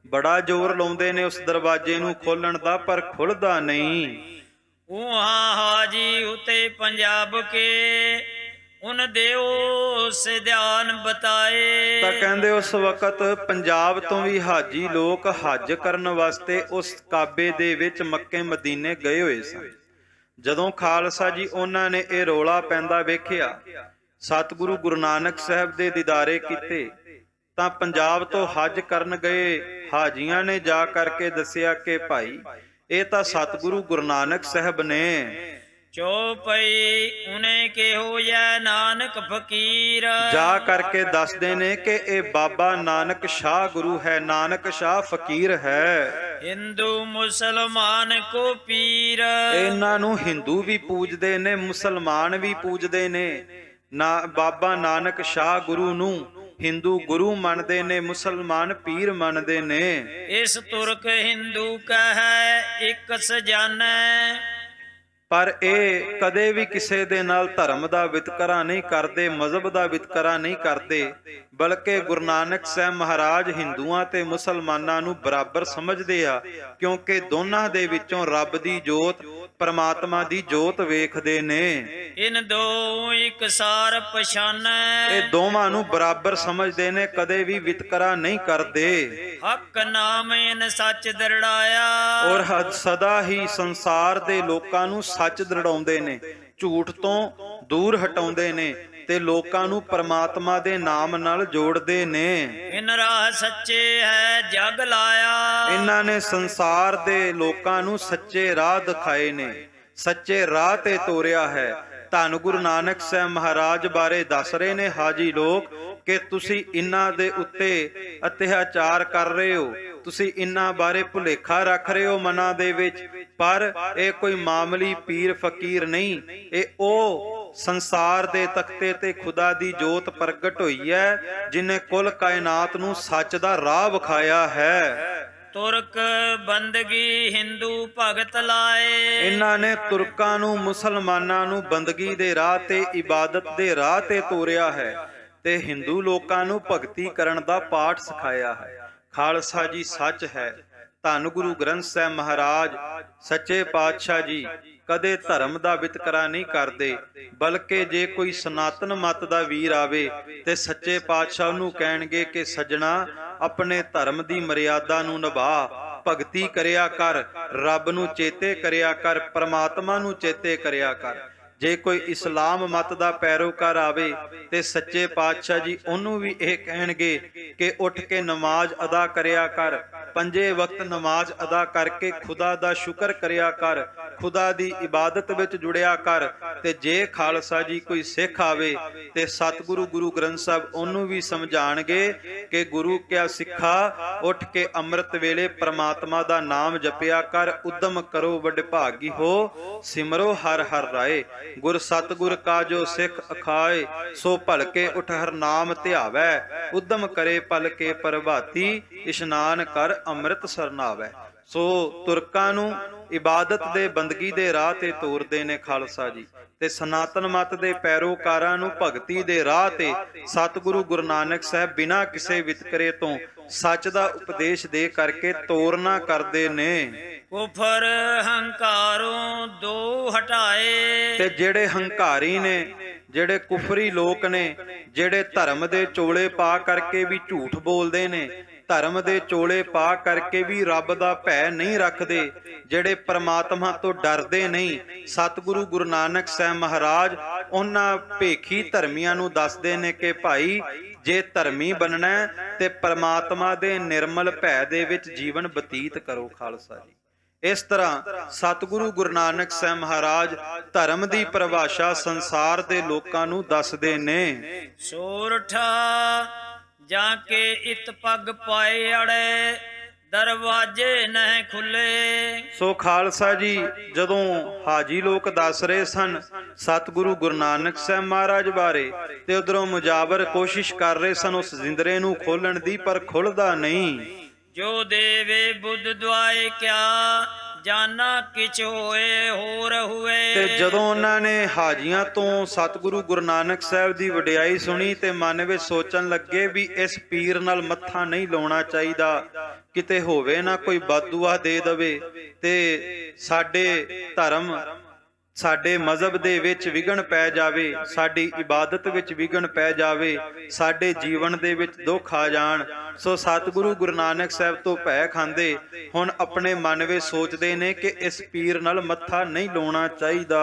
ਬੜਾ ਜ਼ੋਰ ਲਾਉਂਦੇ ਨੇ ਉਸ ਦਰਵਾਜ਼ੇ ਨੂੰ ਖੋਲਣ ਦਾ ਪਰ ਖੁੱਲਦਾ ਨਹੀਂ। ਉਹਾਂ ਹਾਜੀ ਉਤੇ ਪੰਜਾਬ ਕੇ ਉਨ ਦਿਓ ਸੇ ਧਿਆਨ ਬਤਾਏ। ਤਾਂ ਕਹਿੰਦੇ ਉਸ ਵਕਤ ਪੰਜਾਬ ਤੋਂ ਵੀ ਹਾਜੀ ਲੋਕ ਹੱਜ ਕਰਨ ਵਾਸਤੇ ਉਸ ਕਾਬੇ ਦੇ ਵਿੱਚ ਮੱਕੇ ਮਦੀਨੇ ਗਏ ਹੋਏ ਸਨ। ਜਦੋਂ ਖਾਲਸਾ ਜੀ ਉਹਨਾਂ ਨੇ ਇਹ ਰੌਲਾ ਪੈਂਦਾ ਵੇਖਿਆ, ਸਤਿਗੁਰੂ ਗੁਰੂ ਨਾਨਕ ਸਾਹਿਬ ਦੇ ਦੀਦਾਰੇ ਕੀਤੇ, ਤਾਂ ਪੰਜਾਬ ਤੋਂ ਹੱਜ ਕਰਨ ਗਏ ਹਾਜੀਆਂ ਨੇ ਜਾ ਕਰਕੇ ਦੱਸਿਆ ਕਿ ਭਾਈ ਇਹ ਤਾਂ ਸਤਿਗੁਰੂ ਗੁਰੂ ਨਾਨਕ ਸਾਹਿਬ ਨੇ। ਚੋਪਈ ਉਨੇ ਕਿਹੋ ਜੈ ਨਾਨਕ ਫਕੀਰ। ਜਾ ਕਰਕੇ ਦੱਸਦੇ ਨੇ ਕਿ ਇਹ ਬਾਬਾ ਨਾਨਕ ਸ਼ਾਹ ਗੁਰੂ ਹੈ, ਨਾਨਕ ਸ਼ਾਹ ਫਕੀਰ ਹੈ। ਹਿੰਦੂ ਮੁਸਲਮਾਨ ਕੋ ਪੀਰ। ਇਹਨਾਂ ਨੂੰ ਹਿੰਦੂ ਵੀ ਪੂਜਦੇ ਨੇ, ਮੁਸਲਮਾਨ ਵੀ ਪੂਜਦੇ ਨੇ। ਨਾ ਬਾਬਾ ਨਾਨਕ ਸ਼ਾਹ ਗੁਰੂ ਨੂੰ ਹਿੰਦੂ ਗੁਰੂ ਮੰਨਦੇ ਨੇ, ਮੁਸਲਮਾਨ ਪੀਰ ਮੰਨਦੇ ਨੇ। ਇਸ ਤੁਰਕ ਹਿੰਦੂ ਕਹੈ ਇੱਕ ਸਜਾਨੈ। ਪਰ ਇਹ ਕਦੇ ਵੀ ਕਿਸੇ ਦੇ ਨਾਲ ਧਰਮ ਦਾ ਵਿਤਕਰਾ ਨਹੀਂ ਕਰਦੇ, ਮਜ਼ਹਬ ਦਾ ਵਿਤਕਰਾ ਨਹੀਂ ਕਰਦੇ, ਬਲਕਿ ਗੁਰੂ ਨਾਨਕ ਸਾਹਿਬ ਮਹਾਰਾਜ ਹਿੰਦੂਆਂ ਤੇ ਮੁਸਲਮਾਨਾਂ ਨੂੰ ਬਰਾਬਰ ਸਮਝਦੇ ਆ, ਕਿਉਂਕਿ ਦੋਨਾਂ ਦੇ ਵਿੱਚੋਂ ਰੱਬ ਦੀ ਜੋਤ, ਪਰਮਾਤਮਾ ਦੀ ਜੋਤ ਵੇਖਦੇ ਨੇ। ਇਨ ਦੋ ਇਕਸਾਰ ਪਛਾਨੈ। ਇਹ ਦੋਵਾਂ ਨੂੰ ਬਰਾਬਰ ਸਮਝਦੇ ਨੇ, ਕਦੇ ਵੀ ਵਿਤਕਰਾ ਨਹੀਂ ਕਰਦੇ। ਹੱਕ ਨਾਮ ਇਨ ਸੱਚ ਦਰੜਾਇਆ। ਔਰ ਸਦਾ ਹੀ ਸੰਸਾਰ ਦੇ ਲੋਕਾਂ ਨੂੰ ਸੱਚ ਦ੍ਰਿੜਾਉਂਦੇ ਨੇ, ਝੂਠ ਤੋਂ ਦੂਰ ਹਟਾਉਂਦੇ ਨੇ ਤੇ ਲੋਕਾਂ ਨੂੰ ਪਰਮਾਤਮਾ ਦੇ ਨਾਮ ਨਾਲ ਜੋੜਦੇ ਨੇ। ਇਨ ਰਾਹ ਸੱਚੇ ਹੈ ਜਗ ਲਾਇਆ। ਇਹਨਾਂ ਨੇ ਸੰਸਾਰ ਦੇ ਲੋਕਾਂ ਨੂੰ ਸੱਚੇ ਰਾਹ ਦਿਖਾਏ ਨੇ, ਸੱਚੇ ਰਾਹ ਤੇ ਤੋਰਿਆ ਹੈ। ਧੰਨ ਗੁਰੂ ਨਾਨਕ ਸਾਹਿਬ ਮਹਾਰਾਜ ਬਾਰੇ ਦੱਸ ਰਹੇ ਨੇ ਹਾਜੀ ਲੋਕ ਕਿ ਤੁਸੀਂ ਇਹਨਾਂ ਦੇ ਉੱਤੇ ਅਤਿਆਚਾਰ ਕਰ ਰਹੇ ਹੋ, ਤੁਸੀਂ ਇਹਨਾਂ ਬਾਰੇ ਭੁਲੇਖਾ ਰੱਖ ਰਹੇ ਹੋ ਮਨਾਂ ਦੇ ਵਿੱਚ, ਪਰ ਇਹ ਕੋਈ ਮਾਮੂਲੀ ਪੀਰ ਫਕੀਰ ਨਹੀਂ, ਇਹ ਉਹ ਸੰਸਾਰ ਦੇ ਤਖਤੇ ਤੇ ਖੁਦਾ ਦੀ ਜੋਤ ਪ੍ਰਗਟ ਹੋਈ ਹੈ, ਜਿਨੇ ਕੁੱਲ ਕਾਇਨਾਤ ਨੂੰ ਸੱਚ ਦਾ ਰਾਹ ਵਿਖਾਇਆ ਹੈ। ਤੁਰਕ ਬੰਦਗੀ ਹਿੰਦੂ ਭਗਤ ਲਾਏ। ਇਹਨਾਂ ਨੇ ਤੁਰਕਾਂ ਨੂੰ, ਮੁਸਲਮਾਨਾਂ ਨੂੰ ਬੰਦਗੀ ਦੇ ਰਾਹ ਤੇ, ਇਬਾਦਤ ਦੇ ਰਾਹ ਤੇ ਤੋਰਿਆ ਹੈ ਤੇ ਹਿੰਦੂ ਲੋਕਾਂ ਨੂੰ ਭਗਤੀ ਕਰਨ ਦਾ ਪਾਠ ਸਿਖਾਇਆ ਹੈ। ਖਾਲਸਾ ਜੀ ਸੱਚ ਹੈ। ਧੰਨ ਗੁਰੂ ਗ੍ਰੰਥ ਸਾਹਿਬ ਮਹਾਰਾਜ ਸੱਚੇ ਪਾਤਸ਼ਾਹ ਜੀ ਕਦੇ ਧਰਮ ਦਾ ਵਿਤਕਰਾ ਨਹੀਂ ਕਰਦੇ, ਬਲਕਿ ਜੇ ਕੋਈ ਸਨਾਤਨ ਮਤ ਦਾ ਵੀਰ ਆਵੇ ਤੇ ਸੱਚੇ ਪਾਤਸ਼ਾਹ ਨੂੰ ਕਹਿਣਗੇ ਕਿ ਸੱਜਣਾ, ਆਪਣੇ ਧਰਮ ਦੀ ਮਰਿਆਦਾ ਨੂੰ ਨਿਭਾ, ਭਗਤੀ ਕਰਿਆ ਕਰ, ਰੱਬ ਨੂੰ ਚੇਤੇ ਕਰਿਆ ਕਰ, ਪਰਮਾਤਮਾ ਨੂੰ ਚੇਤੇ ਕਰਿਆ ਕਰ। ਜੇ ਕੋਈ ਇਸਲਾਮ ਮਤ ਦਾ ਪੈਰੋਕਾਰ ਆਵੇ ਤੇ ਸੱਚੇ ਪਾਤਸ਼ਾਹ ਜੀ ਉਹਨੂੰ ਵੀ ਇਹ ਕਹਿਣਗੇ ਕਿ ਉੱਠ ਕੇ ਨਮਾਜ਼ ਅਦਾ ਕਰਿਆ ਕਰ, ਪੰਜੇ ਵਕਤ ਨਮਾਜ਼ ਅਦਾ ਕਰਕੇ ਖੁਦਾ ਦਾ ਸ਼ੁਕਰ ਕਰਿਆ ਕਰ, ਖੁਦਾ ਦੀ ਇਬਾਦਤ ਵਿੱਚ ਜੁੜਿਆ ਕਰ। ਤੇ ਜੇ ਖਾਲਸਾ ਜੀ ਕੋਈ ਸਿੱਖ ਆਵੇ ਤੇ ਸਤਿਗੁਰੂ ਗੁਰੂ ਗ੍ਰੰਥ ਸਾਹਿਬ ਉਹਨੂੰ ਵੀ ਸਮਝਾਣਗੇ ਕਿ ਗੁਰੂ ਕਿਆ ਸਿੱਖਾ, ਉੱਠ ਕੇ ਅੰਮ੍ਰਿਤ ਵੇਲੇ ਪ੍ਰਮਾਤਮਾ ਦਾ ਨਾਮ ਜਪਿਆ ਕਰ, ਉਦਮ ਕਰੋ ਵਡਭਾਗੀ ਹੋ, ਸਿਮਰੋ ਹਰ ਹਰ ਰਾਏ। ਗੁਰ ਸਤਿਗੁਰ ਕਾ ਜੋ ਸਿੱਖ ਅਖਾਏ, ਸੋ ਭਲਕੇ ਉਠ ਹਰ ਨਾਮ ਧਿਆਵੈ, ਉਦਮ ਕਰੇ ਪਲਕੇ ਪ੍ਰਭਾਤੀ, ਇਸ਼ਨਾਨ ਕਰ ਅੰਮ੍ਰਿਤ ਸਰਨਾਵੈ। ਸੋ ਤੁਰਕਾਂ ਨੂੰ ਇਬਾਦਤ ਦੇ, ਬੰਦਗੀ ਦੇ ਰਾਹ ਤੇ ਤੋਰਦੇ ਨੇ ਖਾਲਸਾ ਜੀ, ਤੇ ਸਨਾਤਨ ਮਤ ਦੇ ਪੈਰੋਕਾਰਾਂ ਨੂੰ ਭਗਤੀ ਦੇ ਰਾਹ ਤੇ ਸਤਿਗੁਰੂ ਗੁਰੂ ਨਾਨਕ ਸਾਹਿਬ ਬਿਨਾਂ ਕਿਸੇ ਵਿਤਕਰੇ ਤੋਂ ਸੱਚ ਦਾ ਉਪਦੇਸ਼ ਦੇ ਕਰਕੇ ਤੋਰਨਾ ਕਰਦੇ ਨੇ। ਕੁਫਰ ਹੰਕਾਰੋਂ ਦੋ ਹਟਾਏ। ਤੇ ਜਿਹੜੇ ਹੰਕਾਰੀ ਨੇ, ਜਿਹੜੇ ਕੁਫਰੀ ਲੋਕ ਨੇ, ਜਿਹੜੇ ਧਰਮ ਦੇ ਚੋਲੇ ਪਾ ਕਰਕੇ ਵੀ ਝੂਠ ਬੋਲਦੇ ਨੇ, ਧਰਮ ਦੇ ਚੋਲੇ ਪਾ ਕਰਕੇ ਵੀ ਰੱਬ ਦਾ ਭੈ ਨਹੀਂ ਰੱਖਦੇ, ਜਿਹੜੇ ਪਰਮਾਤਮਾ ਤੋਂ ਡਰਦੇ ਨਹੀਂ, ਸਤਿਗੁਰੂ ਗੁਰੂ ਨਾਨਕ ਸਾਹਿਬ ਮਹਾਰਾਜ ਉਹਨਾਂ ਭੇਖੀ ਧਰਮੀਆਂ ਨੂੰ ਦੱਸਦੇ ਨੇ ਕਿ ਭਾਈ, ਜੇ ਧਰਮੀ ਬਣਨਾ ਤੇ ਪਰਮਾਤਮਾ ਦੇ ਨਿਰਮਲ ਭੈ ਦੇ ਵਿੱਚ ਜੀਵਨ ਬਤੀਤ ਕਰੋ। ਖਾਲਸਾ ਜੀ ਇਸ ਤਰ੍ਹਾਂ ਸਤਿਗੁਰੂ ਗੁਰੂ ਨਾਨਕ ਸਾਹਿਬ ਮਹਾਰਾਜ ਧਰਮ ਦੀ ਪਰਿਭਾਸ਼ਾ ਸੰਸਾਰ ਦੇ ਲੋਕਾਂ ਨੂੰ ਦੱਸਦੇ ਨੇ। ਸੋਰਠਾ ਜਾਂ ਕੇ ਇਤ ਪੱਗ ਪਾਏ ਅੜੇ, ਦਰਵਾਜੇ ਨਹਿ ਖੁੱਲੇ। ਸੋ ਖਾਲਸਾ ਜੀ ਜਦੋਂ ਹਾਜੀ ਲੋਕ ਦੱਸ ਰਹੇ ਸਨ ਸਤਿਗੁਰੂ ਗੁਰੂ ਨਾਨਕ ਸਾਹਿਬ ਮਹਾਰਾਜ ਬਾਰੇ, ਤੇ ਉਧਰੋਂ ਮੁਜਾਬਰ ਕੋਸ਼ਿਸ਼ ਕਰ ਰਹੇ ਸਨ ਉਸ ਜ਼ਿੰਦਰੇ ਨੂੰ ਖੋਲਣ ਦੀ, ਪਰ ਖੁੱਲਦਾ ਨਹੀਂ। ਜੋ ਦੇਵੇ ਬੁੱਧ ਦੁਆਏ ਕਿਆ, ਜਾਨਾ ਕਿਛ ਹੋਏ ਹੋਰ ਹੋਏ। ਤੇ ਜਦੋਂ ਉਹਨਾਂ ਨੇ ਹਾਜੀਆਂ ਤੋਂ ਸਤਿਗੁਰੂ ਗੁਰੂ ਨਾਨਕ ਸਾਹਿਬ ਦੀ ਵਡਿਆਈ ਸੁਣੀ ਤੇ ਮਨ ਵਿੱਚ ਸੋਚਣ ਲੱਗੇ ਵੀ ਇਸ ਪੀਰ ਨਾਲ ਮੱਥਾ ਨਹੀਂ ਲਾਉਣਾ ਚਾਹੀਦਾ, ਕਿਤੇ ਹੋਵੇ ਨਾ ਕੋਈ ਬਦਦੁਆ ਦੇ ਦਵੇ ਤੇ ਸਾਡੇ ਧਰਮ, ਸਾਡੇ ਮਜ਼ਹਬ ਦੇ ਵਿੱਚ ਵਿਘਨ ਪੈ ਜਾਵੇ, ਸਾਡੀ ਇਬਾਦਤ ਵਿੱਚ ਵਿਘਨ ਪੈ ਜਾਵੇ, ਸਾਡੇ ਜੀਵਨ ਦੇ ਵਿੱਚ ਦੁੱਖ ਆ ਜਾਣ। ਸੋ ਸਤਿਗੁਰੂ ਗੁਰੂ ਨਾਨਕ ਸਾਹਿਬ ਤੋਂ ਭੈ ਖਾਂਦੇ ਹੁਣ ਆਪਣੇ ਮਨ ਵਿੱਚ ਸੋਚਦੇ ਨੇ ਕਿ ਇਸ ਪੀਰ ਨਾਲ ਮੱਥਾ ਨਹੀਂ ਲਾਉਣਾ ਚਾਹੀਦਾ।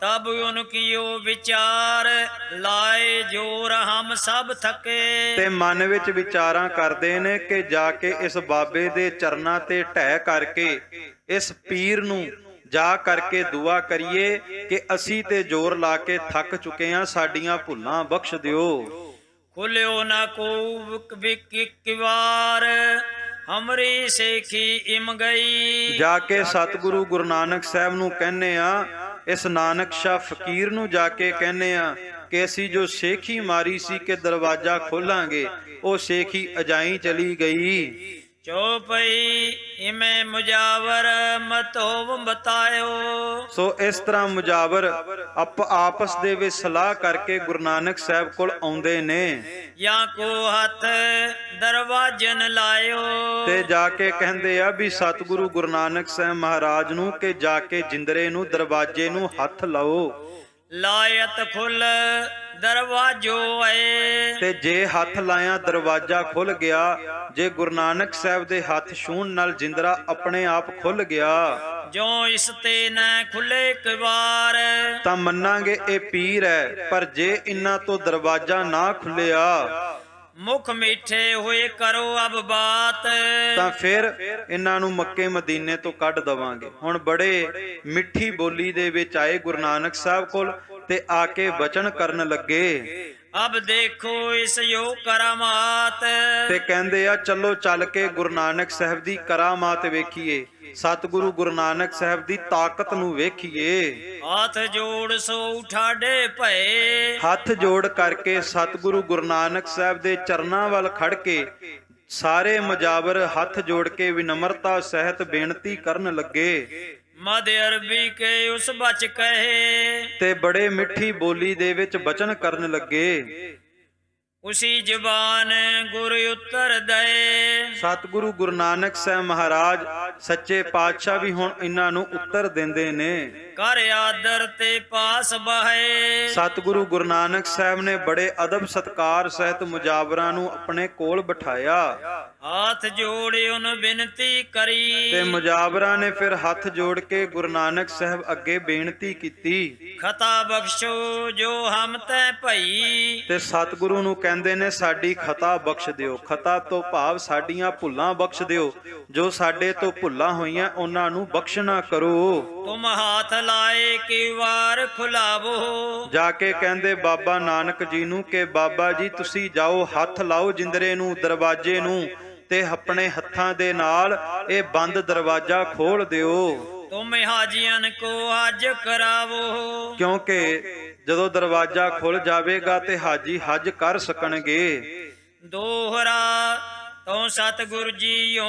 ਤਬ ਉਨ ਕੀਓ ਵਿਚਾਰ ਲਾਏ, ਜੋਰ ਹਮ ਸਭ ਥਕੇ। ਤੇ ਮਨ ਵਿੱਚ ਵਿਚਾਰਾਂ ਕਰਦੇ ਨੇ ਕਿ ਜਾ ਕੇ ਇਸ ਬਾਬੇ ਦੇ ਚਰਨਾਂ ਤੇ ਢਹਿ ਕਰਕੇ, ਇਸ ਪੀਰ ਨੂੰ ਜਾ ਕਰਕੇ ਦੁਆ ਕਰੀਏ ਕਿ ਅਸੀਂ ਤੇ ਜ਼ੋਰ ਲਾ ਕੇ ਥੱਕ ਚੁੱਕੇ ਹਾਂ, ਸਾਡੀਆਂ ਭੁੱਲਾਂ ਬਖਸ਼ ਦਿਓ। ਖੁੱਲਿਓ ਨਾ ਕੋ ਕਿਵਾਰ, ਹਮਰੀ ਸੇਖੀ ਇਮ ਗਈ। ਜਾ ਕੇ ਸਤਿਗੁਰੂ ਗੁਰੂ ਨਾਨਕ ਸਾਹਿਬ ਨੂੰ ਕਹਿੰਨੇ ਆ, ਇਸ ਨਾਨਕ ਸ਼ਾਹ ਫਕੀਰ ਨੂੰ ਜਾ ਕੇ ਕਹਿੰਨੇ ਆ ਕਿ ਅਸੀਂ ਜੋ ਸੇਖੀ ਮਾਰੀ ਸੀ ਕਿ ਦਰਵਾਜ਼ਾ ਖੋਲਾਂਗੇ, ਉਹ ਸੇਖੀ ਅਜਾਈ ਚਲੀ ਗਈ। ਚੋਪਈ ਇਮੈ ਮੁਜਾਵਰ ਮਤੋਵ ਬਤਾਇਓ। ਸੋ ਇਸ ਤਰ੍ਹਾਂ ਮੁਜਾਵਰ ਆਪਸ ਦੇ ਵਿੱਚ ਸਲਾਹ ਕਰਕੇ ਗੁਰੂ ਨਾਨਕ ਸਾਹਿਬ ਕੋਲ ਆਉਂਦੇ ਨੇ, ਜਾਂ ਕੋ ਹੱਥ ਦਰਵਾਜਨ ਲਾਇਓ। ਤੇ ਜਾ ਕੇ ਕਹਿੰਦੇ ਆ ਵੀ ਸਤਿਗੁਰੂ ਗੁਰੂ ਨਾਨਕ ਸਾਹਿਬ ਮਹਾਰਾਜ ਨੂੰ ਕਿ ਜਾ ਕੇ ਜਿੰਦਰੇ ਨੂੰ ਦਰਵਾਜੇ ਨੂੰ ਹੱਥ ਲਾਓ। ਲਾਇਤ ਖੁੱਲ ਦਰਵਾਜੋ ਏ। ਤੇ ਜੇ ਹੱਥ ਲਾਇਆ ਦਰਵਾਜ਼ਾ ਖੁੱਲ ਗਿਆ, ਜੇ ਗੁਰੂ ਨਾਨਕ ਸਾਹਿਬ ਦੇ ਹੱਥ ਛੂਹਣ ਨਾਲ ਜਿੰਦਰਾ ਆਪਣੇ ਆਪ ਖੁੱਲ ਗਿਆ, ਜੋ ਇਸ ਤੇ ਨਾ ਖੁੱਲੇ ਕਿਵਾਰ, ਤਾਂ ਮੰਨਾਂਗੇ ਇਹ ਪੀਰ ਹੈ। ਪਰ ਜੇ ਇਨਾਂ ਤੋਂ ਦਰਵਾਜ਼ਾ ਨਾ ਖੁੱਲਿਆ, ਮੁਖ ਮਿੱਠੇ ਹੋਏ ਕਰੋ ਅਬ ਬਾਤ, ਤਾਂ ਫਿਰ ਇਹਨਾਂ ਨੂੰ ਮੱਕੇ ਮਦੀਨੇ ਤੋਂ ਕੱਢ ਦਵਾਂਗੇ। ਹੁਣ ਬੜੇ ਮਿੱਠੀ ਬੋਲੀ ਦੇ ਵਿੱਚ ਆਏ ਗੁਰੂ ਨਾਨਕ ਸਾਹਿਬ ਕੋਲ ਤੇ ਆ ਕੇ ਬਚਨ ਕਰਨ ਲੱਗੇ। ਅਬ ਦੇਖੋ ਇਸ ਯੋ ਕਰਾਮਾਤ, ਤੇ ਕਹਿੰਦੇ ਆ ਚਲੋ ਚੱਲ ਕੇ ਗੁਰੂ ਨਾਨਕ ਸਾਹਿਬ ਦੀ ਕਰਾਮਾਤ ਵੇਖੀਏ, ਸਤਿਗੁਰੂ ਗੁਰੂ ਨਾਨਕ ਸਾਹਿਬ ਦੀ ਤਾਕਤ ਨੂੰ ਵੇਖੀਏ। ਹੱਥ ਜੋੜ ਸੋ ਉਠਾੜੇ ਭਏ, ਹੱਥ ਜੋੜ ਕਰਕੇ ਸਤਿਗੁਰੂ ਗੁਰੂ ਨਾਨਕ ਸਾਹਿਬ ਦੇ ਚਰਨਾਂ ਵੱਲ ਖੜ ਕੇ ਸਾਰੇ ਮੁਜਾਵਰ ਹੱਥ ਜੋੜ ਕੇ ਵਿਨਮਰਤਾ ਸਹਿਤ ਬੇਨਤੀ ਕਰਨ ਲੱਗੇ। ਮਦ ਅਰਬੀ ਕੇ ਉਸ ਬਚ ਕਹੇ, ਤੇ ਬੜੇ ਮਿੱਠੀ ਬੋਲੀ ਦੇ ਵਿੱਚ ਬਚਨ ਕਰਨ ਲੱਗੇ। ਉਸੀ ਜ਼ਬਾਨ ਗੁਰ ਉਤਰ ਦਏ। ਸਤਿਗੁਰੂ ਗੁਰੂ ਨਾਨਕ ਸਾਹਿਬ ਮਹਾਰਾਜ ਸੱਚੇ ਪਾਤਸ਼ਾਹ ਵੀ ਹੁਣ ਇਹਨਾਂ ਨੂੰ ਉੱਤਰ ਦਿੰਦੇ ਨੇ। ਕਰ ਆਦਰ ਤੇ ਪਾਸ ਬਹੇ, ਸਤਿਗੁਰੂ ਗੁਰੂ ਨਾਨਕ ਸਾਹਿਬ ਨੇ ਬੜੇ ਅਦਬ ਸਤਕਾਰ ਸਹਿਤ ਮੁਜਾਵਰਾਂ ਨੂੰ ਆਪਣੇ ਕੋਲ ਬਿਠਾਇਆ। ਹੱਥ ਜੋੜੇ ਉਹਨੂੰ ਬੇਨਤੀ ਕਰੀ, ਤੇ ਮੁਜਾਵਰਾਂ ਨੇ ਫਿਰ ਹੱਥ ਜੋੜ ਕੇ ਗੁਰੂ ਨਾਨਕ ਸਾਹਿਬ ਅੱਗੇ ਬੇਨਤੀ ਕੀਤੀ। ਖਤਾ ਬਖਸ਼ੋ ਜੋ ਹਮ ਤੈ ਭਈ, ਤੇ ਸਤਿਗੁਰੂ ਨੂੰ ਕਹਿੰਦੇ ਨੇ ਸਾਡੀ ਖਤਾ ਬਖਸ਼ ਦਿਓ। ਖਤਾ ਤੋਂ ਭਾਵ ਸਾਡੀਆਂ ਭੁੱਲਾਂ ਬਖਸ਼ ਦਿਓ, ਜੋ ਸਾਡੇ ਤੋਂ ਭੁੱਲਾਂ ਹੋਈਆਂ ਉਹਨਾਂ ਨੂੰ ਬਖਸ਼ਣਾ ਕਰੋ। ਤੁਮ ਹੱਥ ਲਾਏ ਕਿ ਵਾਰ ਖੁਲਾਵੋ, ਜਾ ਕੇ ਕਹਿੰਦੇ ਬਾਬਾ ਨਾਨਕ ਜੀ ਨੂੰ ਕਿ ਬਾਬਾ ਜੀ ਤੁਸੀਂ ਜਾਓ, ਹੱਥ ਲਾਓ ਜਿੰਦਰੇ ਨੂੰ, ਦਰਵਾਜੇ ਨੂੰ, ਤੇ ਆਪਣੇ ਹੱਥਾਂ ਦੇ ਨਾਲ ਇਹ ਬੰਦ ਦਰਵਾਜ਼ਾ ਖੋਲ ਦਿਓ। ਤੁਮ ਹਾਜੀਆਂ ਕੋ ਹਜ ਕਰਾਵੋ, ਕਿਉਂਕਿ ਜਦੋਂ ਦਰਵਾਜ਼ਾ ਖੁੱਲ ਜਾਵੇਗਾ ਤੇ ਹਾਜੀ ਹਜ ਕਰ ਸਕਣਗੇ। ਦੋਹਰਾ ਤੋ ਸਤਿਗੁਰ ਜੀਓ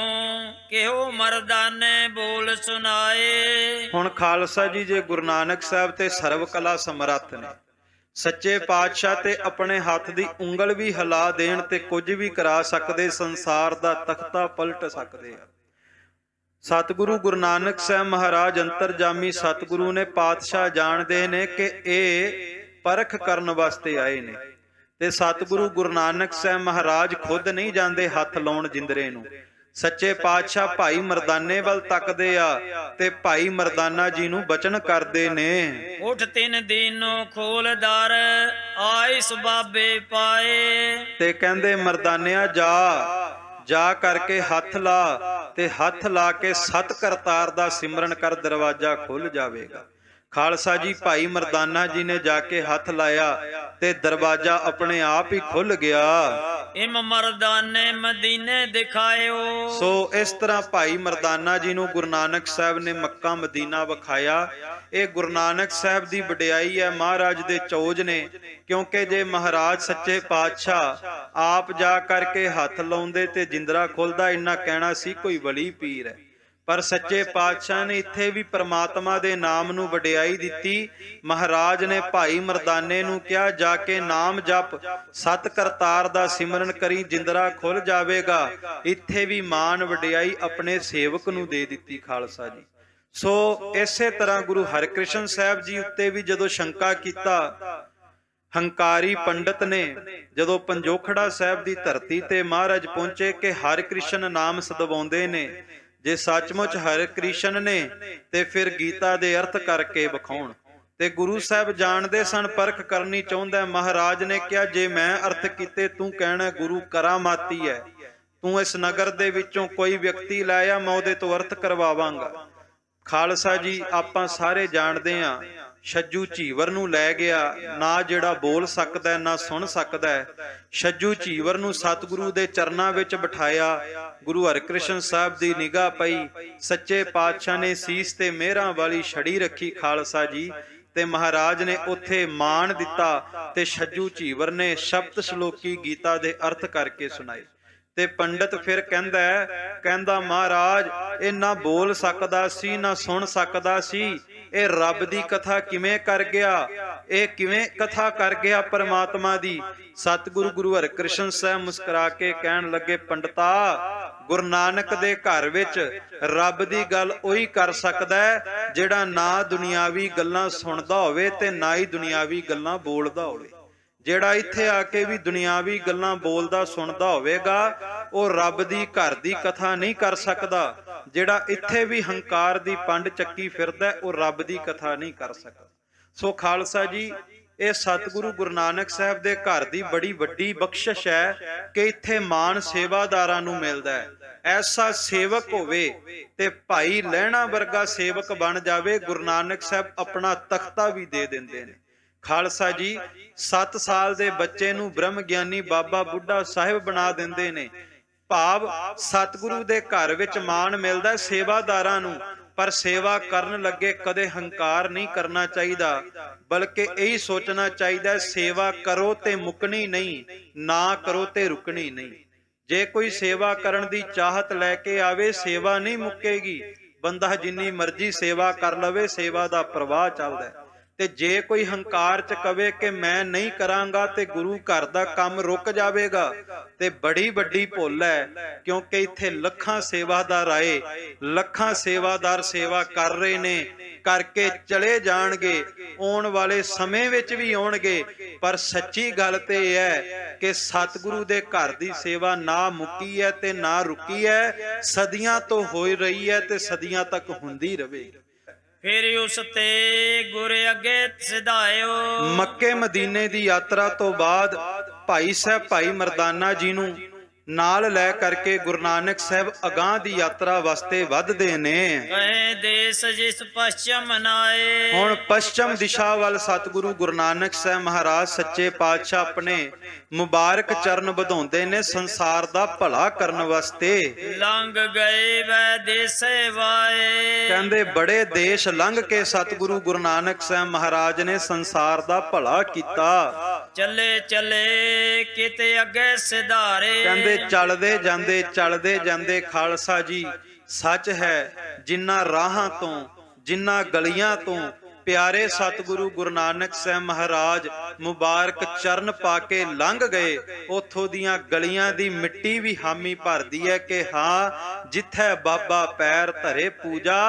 ਕਿਹੋ ਮਰਦਾਨੇ ਬੋਲ ਸੁਨਾਏ। ਹੁਣ ਖਾਲਸਾ ਜੀ ਜੇ ਗੁਰੂ ਨਾਨਕ ਸਾਹਿਬ ਤੇ ਸਰਵ ਕਲਾ ਸਮਰੱਥ ਨੇ, ਸੱਚੇ ਪਾਤਸ਼ਾਹ ਤੇ ਆਪਣੇ ਹੱਥ ਦੀ ਉਂਗਲ ਵੀ ਹਿਲਾ ਦੇਣ ਤੇ ਕੁਝ ਵੀ ਕਰਾ ਸਕਦੇ, ਸੰਸਾਰ ਦਾ ਤਖਤਾ ਪਲਟ ਸਕਦੇ ਆ। ਸਤਿਗੁਰੂ ਗੁਰੂ ਨਾਨਕ ਸਾਹਿਬ ਮਹਾਰਾਜ ਅੰਤਰਜਾਮੀ ਸਤਿਗੁਰੂ ਨੇ ਪਾਤਸ਼ਾਹ ਜਾਣਦੇ ਨੇ ਕਿ ਇਹ ਪਰਖ ਕਰਨ ਵਾਸਤੇ ਆਏ ਨੇ। ਤੇ ਸਤਿਗੁਰੂ ਗੁਰੂ ਨਾਨਕ ਸਾਹਿਬ ਮਹਾਰਾਜ ਖੁਦ ਨਹੀਂ ਜਾਂਦੇ ਹੱਥ ਲਾਉਣ ਜਿੰਦਰੇ ਨੂੰ। ਸੱਚੇ ਪਾਤਸ਼ਾਹ ਭਾਈ ਮਰਦਾਨੇ ਵੱਲ ਤੱਕਦੇ ਆ ਤੇ ਭਾਈ ਮਰਦਾਨਾ ਜੀ ਨੂੰ ਬਚਨ ਕਰਦੇ ਨੇ। ਉਠ ਤਿੰਨ ਦਿਨੋਂ ਖੋਲਦਾਰ ਆਇਸ ਬਾਬੇ ਪਾਏ, ਤੇ ਕਹਿੰਦੇ ਮਰਦਾਨਿਆ ਜਾ ਕਰਕੇ ਹੱਥ ਲਾ, ਤੇ ਹੱਥ ਲਾ ਕੇ ਸਤ ਕਰਤਾਰ ਦਾ ਸਿਮਰਨ ਕਰ, ਦਰਵਾਜ਼ਾ ਖੁੱਲ ਜਾਵੇਗਾ। ਖਾਲਸਾ ਜੀ ਭਾਈ ਮਰਦਾਨਾ ਜੀ ਨੇ ਜਾ ਕੇ ਹੱਥ ਲਾਇਆ ਤੇ ਦਰਵਾਜ਼ਾ ਆਪਣੇ ਆਪ ਹੀ ਖੁੱਲ ਗਿਆ। ਇਮ ਮਰਦਾਨੇ ਮਦੀਨੇ ਦਿਖਾਇਓ। ਸੋ ਇਸ ਤਰ੍ਹਾਂ ਭਾਈ ਮਰਦਾਨਾ ਜੀ ਨੂੰ ਗੁਰੂ ਨਾਨਕ ਸਾਹਿਬ ਨੇ ਮੱਕਾ ਮਦੀਨਾ ਵਿਖਾਇਆ। ਇਹ ਗੁਰੂ ਨਾਨਕ ਸਾਹਿਬ ਦੀ ਵਡਿਆਈ ਹੈ, ਮਹਾਰਾਜ ਦੇ ਚੋਜ ਨੇ। ਕਿਉਂਕਿ ਜੇ ਮਹਾਰਾਜ ਸੱਚੇ ਪਾਤਸ਼ਾਹ ਆਪ ਜਾ ਕਰਕੇ ਹੱਥ ਲਾਉਂਦੇ ਤੇ ਜਿੰਦਰਾ ਖੁੱਲਦਾ, ਇੰਨਾ ਕਹਿਣਾ ਸੀ ਕੋਈ ਵਲੀ ਪੀਰ ਹੈ। ਪਰ ਸੱਚੇ ਪਾਤਸ਼ਾਹ ਨੇ ਇੱਥੇ ਵੀ ਪ੍ਰਮਾਤਮਾ ਦੇ ਨਾਮ ਨੂੰ ਵਡਿਆਈ ਦਿੱਤੀ। ਮਹਾਰਾਜ ਨੇ ਭਾਈ ਮਰਦਾਨੇ ਨੂੰ ਕਿਹਾ ਜਾ ਕੇ ਨਾਮ ਜਪ, ਸਤ ਕਰਤਾਰ ਦਾ ਸਿਮਰਨ ਕਰੀ, ਜਿੰਦਰਾ ਖੁੱਲ ਜਾਵੇਗਾ। ਇੱਥੇ ਵੀ ਮਾਨ ਵਡਿਆਈ ਆਪਣੇ ਸੇਵਕ ਨੂੰ ਦੇ ਦਿੱਤੀ ਖਾਲਸਾ ਜੀ। ਸੋ ਇਸੇ ਤਰ੍ਹਾਂ ਗੁਰੂ ਹਰਿਕ੍ਰਿਸ਼ਨ ਸਾਹਿਬ ਜੀ ਉੱਤੇ ਵੀ ਜਦੋਂ ਸ਼ੰਕਾ ਕੀਤਾ, ਹੰਕਾਰੀ ਪੰਡਤ ਨੇ ਜਦੋਂ ਪੰਜੋਖੜਾ ਸਾਹਿਬ ਦੀ ਧਰਤੀ ਤੇ ਮਹਾਰਾਜ ਪਹੁੰਚੇ ਕਿ ਹਰਿਕ੍ਰਿਸ਼ਨ ਨਾਮ ਸਦਵਾਉਂਦੇ ਨੇ, ਜੇ ਸੱਚਮੁੱਚ ਹਰਿ ਕ੍ਰਿਸ਼ਨ ਨੇ ਤੇ ਫਿਰ ਗੀਤਾ ਦੇ ਅਰਥ ਕਰਕੇ ਵਿਖਾਉਣ। ਤੇ ਗੁਰੂ ਸਾਹਿਬ ਜਾਣਦੇ ਸਨ, ਪਰਖ ਕਰਨੀ ਚਾਹੁੰਦਾ। ਮਹਾਰਾਜ ਨੇ ਕਿਹਾ ਜੇ ਮੈਂ ਅਰਥ ਕੀਤੇ ਤੂੰ ਕਹਿਣਾ ਗੁਰੂ ਕਰਾਮਾਤੀ ਹੈ, ਤੂੰ ਇਸ ਨਗਰ ਦੇ ਵਿੱਚੋਂ ਕੋਈ ਵਿਅਕਤੀ ਲੈ ਆ, ਮੈਂ ਉਹਦੇ ਤੋਂ ਅਰਥ ਕਰਵਾਵਾਂਗਾ। ਖਾਲਸਾ ਜੀ ਆਪਾਂ ਸਾਰੇ ਜਾਣਦੇ ਆ, ਛੱਜੂ ਝੀਵਰ ਨੂੰ ਲੈ ਗਿਆ, ਨਾ ਜਿਹੜਾ ਬੋਲ ਸਕਦਾ ਨਾ ਸੁਣ ਸਕਦਾ। ਛੱਜੂ ਝੀਵਰ ਨੂੰ ਸਤਿਗੁਰੂ ਦੇ ਚਰਨਾਂ ਵਿੱਚ ਬਿਠਾਇਆ। ਗੁਰੂ ਹਰਿਕ੍ਰਿਸ਼ਨ ਸਾਹਿਬ ਦੀ ਨਿਗਾਹ ਪਈ, ਸੱਚੇ ਪਾਤਸ਼ਾਹ ਨੇ ਸੀਸ ਤੇ ਮਿਹਰਾਂ ਵਾਲੀ ਛੜੀ ਰੱਖੀ ਖਾਲਸਾ ਜੀ, ਤੇ ਮਹਾਰਾਜ ਨੇ ਉੱਥੇ ਮਾਣ ਦਿੱਤਾ ਤੇ ਛੱਜੂ ਝੀਵਰ ਨੇ ਸ਼ਬਦ ਸ਼ਲੋਕੀ ਗੀਤਾ ਦੇ ਅਰਥ ਕਰਕੇ ਸੁਣਾਏ। ਤੇ ਪੰਡਤ ਫਿਰ ਕਹਿੰਦਾ ਮਹਾਰਾਜ ਇਹ ਨਾ ਬੋਲ ਸਕਦਾ ਸੀ ਨਾ ਸੁਣ ਸਕਦਾ ਸੀ, ਇਹ ਰੱਬ ਦੀ ਕਥਾ ਕਿਵੇਂ ਕਰ ਗਿਆ, ਇਹ ਕਿਵੇਂ ਕਥਾ ਕਰ ਗਿਆ ਪਰਮਾਤਮਾ ਦੀ। ਸਤਿਗੁਰੂ ਗੁਰੂ ਹਰਿਕ੍ਰਿਸ਼ਨ ਸਾਹਿਬ ਮੁਸਕਰਾ ਕੇ ਕਹਿਣ ਲੱਗੇ, ਪੰਡਤਾ ਗੁਰੂ ਨਾਨਕ ਦੇ ਘਰ ਵਿੱਚ ਰੱਬ ਦੀ ਗੱਲ ਉਹੀ ਕਰ ਸਕਦਾ ਹੈ ਜਿਹੜਾ ਨਾ ਦੁਨਿਆਵੀ ਗੱਲਾਂ ਸੁਣਦਾ ਹੋਵੇ ਤੇ ਨਾ ਹੀ ਦੁਨਿਆਵੀ ਗੱਲਾਂ ਬੋਲਦਾ ਹੋਵੇ। ਜਿਹੜਾ ਇੱਥੇ ਆ ਕੇ ਵੀ ਦੁਨਿਆਵੀ ਗੱਲਾਂ ਬੋਲਦਾ ਸੁਣਦਾ ਹੋਵੇਗਾ ਉਹ ਰੱਬ ਦੀ ਘਰ ਦੀ ਕਥਾ ਨਹੀਂ ਕਰ ਸਕਦਾ। ਜਿਹੜਾ ਇੱਥੇ ਵੀ ਹੰਕਾਰ ਦੀ ਪੰਡ ਚੱਕੀ ਫਿਰਦਾ ਉਹ ਰੱਬ ਦੀ ਕਥਾ ਨਹੀਂ ਕਰ ਸਕਦਾ। ਸੋ ਖਾਲਸਾ ਜੀ, ਇਹ ਸਤਿਗੁਰੂ ਗੁਰੂ ਨਾਨਕ ਸਾਹਿਬ ਦੇ ਘਰ ਦੀ ਬੜੀ ਵੱਡੀ ਬਖਸ਼ਿਸ਼ ਹੈ ਕਿ ਇੱਥੇ ਮਾਣ ਸੇਵਾਦਾਰਾਂ ਨੂੰ ਮਿਲਦਾ ਹੈ। ਐਸਾ ਸੇਵਕ ਹੋਵੇ ਤੇ ਭਾਈ ਲਹਿਣਾ ਵਰਗਾ ਸੇਵਕ ਬਣ ਜਾਵੇ, ਗੁਰੂ ਨਾਨਕ ਸਾਹਿਬ ਆਪਣਾ ਤਖਤਾ ਵੀ ਦੇ ਦਿੰਦੇ ਨੇ। ਖਾਲਸਾ ਜੀ, 7 ਸਾਲ ਦੇ ਬੱਚੇ ਨੂੰ ਬ੍ਰਹਮ ਗਿਆਨੀ ਬਾਬਾ ਬੁੱਢਾ ਸਾਹਿਬ ਬਣਾ ਦਿੰਦੇ ਨੇ। ਭਾਵ ਸਤਿਗੁਰੂ ਦੇ ਘਰ ਵਿੱਚ ਮਾਣ ਮਿਲਦਾ ਸੇਵਾਦਾਰਾਂ ਨੂੰ, ਪਰ ਸੇਵਾ ਕਰਨ ਲੱਗੇ ਕਦੇ ਹੰਕਾਰ ਨਹੀਂ ਕਰਨਾ ਚਾਹੀਦਾ, ਬਲਕਿ ਇਹੀ ਸੋਚਣਾ ਚਾਹੀਦਾ ਸੇਵਾ ਕਰੋ ਤੇ ਮੁੱਕਣੀ ਨਹੀਂ, ਨਾ ਕਰੋ ਤੇ ਰੁਕਣੀ ਨਹੀਂ। ਜੇ ਕੋਈ ਸੇਵਾ ਕਰਨ ਦੀ ਚਾਹਤ ਲੈ ਕੇ ਆਵੇ ਸੇਵਾ ਨਹੀਂ ਮੁੱਕੇਗੀ। ਬੰਦਾ ਜਿੰਨੀ ਮਰਜ਼ੀ ਸੇਵਾ ਕਰ ਲਵੇ ਸੇਵਾ ਦਾ ਪ੍ਰਵਾਹ ਚੱਲਦਾ। ਤੇ ਜੇ ਕੋਈ ਹੰਕਾਰ ਚ ਕਵੇ ਕਿ ਮੈਂ ਨਹੀਂ ਕਰਾਂਗਾ ਤੇ ਗੁਰੂ ਘਰ ਦਾ ਕੰਮ ਰੁਕ ਜਾਵੇਗਾ ਤੇ ਬੜੀ ਵੱਡੀ ਭੁੱਲ ਹੈ, ਕਿਉਂਕਿ ਇੱਥੇ ਲੱਖਾਂ ਸੇਵਾਦਾਰ ਆਏ, ਲੱਖਾਂ ਸੇਵਾਦਾਰ ਸੇਵਾ ਕਰ ਰਹੇ ਨੇ, ਕਰਕੇ ਚਲੇ ਜਾਣਗੇ, ਆਉਣ ਵਾਲੇ ਸਮੇਂ ਵਿੱਚ ਵੀ ਆਉਣਗੇ। ਪਰ ਸੱਚੀ ਗੱਲ ਤੇ ਇਹ ਹੈ ਕਿ ਸਤਿਗੁਰੂ ਦੇ ਘਰ ਦੀ ਸੇਵਾ ਨਾ ਮੁੱਕੀ ਹੈ ਤੇ ਨਾ ਰੁਕੀ ਹੈ, ਸਦੀਆਂ ਤੋਂ ਹੋ ਰਹੀ ਹੈ ਤੇ ਸਦੀਆਂ ਤੱਕ ਹੁੰਦੀ ਰਹੇਗੀ। ਫਿਰ ਉਸ ਤੇ ਗੁਰ ਅੱਗੇ ਸਿਧਾਇਓ। ਮੱਕੇ ਮਦੀਨੇ ਦੀ ਯਾਤਰਾ ਤੋਂ ਬਾਅਦ ਭਾਈ ਸਾਹਿਬ ਭਾਈ ਮਰਦਾਨਾ ਜੀ ਨੂੰ ਨਾਲ ਲੈ ਕਰਕੇ ਗੁਰੂ ਨਾਨਕ ਸਾਹਿਬ ਅਗਾਂਹ ਦੀ ਯਾਤਰਾ ਵਾਸਤੇ ਵੱਧਦੇ ਨੇ। ਕਹੇ ਦੇਸ ਜਿਸ ਪਛਮ ਨਾਏ। ਹੁਣ ਪੱਛਮ ਦਿਸ਼ਾ ਵੱਲ ਸਤਿਗੁਰੂ ਗੁਰੂ ਨਾਨਕ ਸਾਹਿਬ ਮਹਾਰਾਜ ਸੱਚੇ ਪਾਤਸ਼ਾਹ ਆਪਣੇ ਮੁਬਾਰਕ ਚਰਨ ਵਧਾਉਂਦੇ ਨੇ ਸੰਸਾਰ ਦਾ ਭਲਾ ਕਰਨ ਵਾਸਤੇ। ਲੰਘ ਗਏ ਵੈ ਦੇਸੇ ਵਾਏ। ਕਹਿੰਦੇ ਬੜੇ ਦੇਸ਼ ਲੰਘ ਕੇ ਸਤਿਗੁਰੂ ਗੁਰੂ ਨਾਨਕ ਸਾਹਿਬ ਮਹਾਰਾਜ ਨੇ ਸੰਸਾਰ ਦਾ ਭਲਾ ਕੀਤਾ। ਚੱਲੇ ਚੱਲੇ ਕਿਤੇ ਅੱਗੇ ਸਿਧਾਰੇ। ਕਹਿੰਦੇ ਚਲਦੇ ਜਾਂਦੇ ਖਾਲਸਾ ਜੀ, ਸੱਚ ਹੈ ਜਿਨ੍ਹਾਂ ਰਾਹਾਂ ਤੋਂ ਜਿਨ੍ਹਾਂ ਗਲੀਆਂ ਤੋਂ ਪਿਆਰੇ ਸਤਿਗੁਰੂ ਗੁਰੂ ਨਾਨਕ ਸਾਹਿਬ ਮਹਾਰਾਜ ਮੁਬਾਰਕ ਚਰਨ ਪਾ ਕੇ ਲੰਘ ਗਏ, ਉਥੋਂ ਦੀਆਂ ਗਲੀਆਂ ਦੀ ਮਿੱਟੀ ਵੀ ਹਾਮੀ ਭਰਦੀ ਹੈ ਕਿ ਹਾਂ ਜਿੱਥੇ ਬਾਬਾ ਪੈਰ ਧਰੇ ਪੂਜਾ,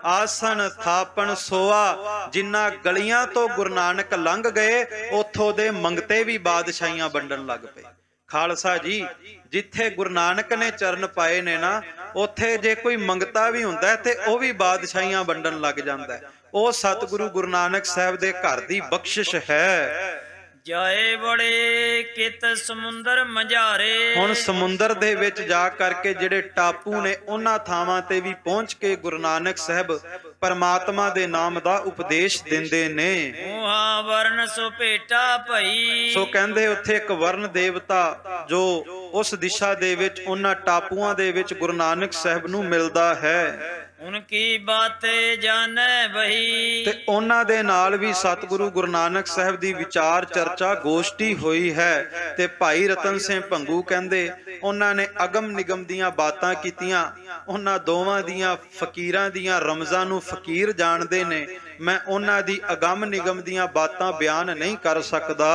ਆਸਣ ਥਾਪਣ ਸੋਆ। ਜਿਨ੍ਹਾਂ ਗਲੀਆਂ ਤੋਂ ਗੁਰੂ ਨਾਨਕ ਲੰਘ ਗਏ ਉਥੋਂ ਦੇ ਮੰਗਤੇ ਵੀ ਬਾਦਸ਼ਾਹੀਆਂ ਵੰਡਣ ਲੱਗ ਪਏ। ਖਾਲਸਾ ਜੀ, ਜਿੱਥੇ ਗੁਰੂ ਨਾਨਕ ਨੇ ਚਰਨ ਪਾਏ ਨੇ ਨਾ, ਉੱਥੇ ਜੇ ਕੋਈ ਮੰਗਤਾ ਵੀ ਹੁੰਦਾ ਤੇ ਉਹ ਵੀ ਬਾਦਸ਼ਾਹੀਆਂ ਵੰਡਣ ਲੱਗ ਜਾਂਦਾ। ਉਹ ਸਤਿਗੁਰੂ ਗੁਰੂ ਨਾਨਕ ਸਾਹਿਬ ਦੇ ਘਰ ਦੀ ਬਖਸ਼ਿਸ਼ ਹੈ। ਜਾਏ ਬੜੇ ਕਿਤ ਸਮੁੰਦਰ ਮਝਾਰੇ। ਹੁਣ ਸਮੁੰਦਰ ਦੇ ਵਿੱਚ ਜਾ ਕਰਕੇ ਜਿਹੜੇ ਟਾਪੂ ਨੇ ਉਹਨਾਂ ਥਾਵਾਂ ਤੇ ਵੀ ਪਹੁੰਚ ਕੇ ਗੁਰੂ ਨਾਨਕ ਸਾਹਿਬ ਪਰਮਾਤਮਾ ਦੇ ਨਾਮ ਦਾ ਉਪਦੇਸ਼ ਦਿੰਦੇ ਨੇ। ਮੋਹਾ ਵਰਨ ਸੋ ਭੇਟਾ ਭਈ। ਸੋ ਕਹਿੰਦੇ ਉੱਥੇ ਇੱਕ ਵਰਨ ਦੇਵਤਾ ਜੋ ਉਸ ਦਿਸ਼ਾ ਦੇ ਵਿੱਚ ਉਹਨਾਂ ਟਾਪੂਆਂ ਦੇ ਵਿੱਚ ਗੁਰੂ ਨਾਨਕ ਸਾਹਿਬ ਨੂੰ ਮਿਲਦਾ ਹੈ। ਉਨਕੀ ਬਾਤੇ ਜਾਣੈ ਵਹੀ। ਤੇ ਉਹਨਾਂ ਦੇ ਨਾਲ ਵੀ ਸਤਿਗੁਰੂ ਗੁਰੂ ਨਾਨਕ ਸਾਹਿਬ ਦੀ ਵਿਚਾਰ ਚਰਚਾ ਗੋਸ਼ਟੀ ਹੋਈ ਹੈ। ਤੇ ਭਾਈ ਰਤਨ ਸਿੰਘ ਭੰਗੂ ਕਹਿੰਦੇ ਉਹਨਾਂ ਨੇ ਅਗਮ ਨਿਗਮ ਦੀਆਂ ਬਾਤਾਂ ਕੀਤੀਆਂ। ਉਹਨਾਂ ਦੋਵਾਂ ਦੀਆਂ ਫਕੀਰਾਂ ਦੀਆਂ ਰਮਜ਼ਾਂ ਨੂੰ ਫਕੀਰ ਜਾਣਦੇ ਨੇ, ਮੈਂ ਉਹਨਾਂ ਦੀ ਅਗਮ ਨਿਗਮ ਦੀਆਂ ਬਾਤਾਂ ਬਿਆਨ ਨਹੀਂ ਕਰ ਸਕਦਾ।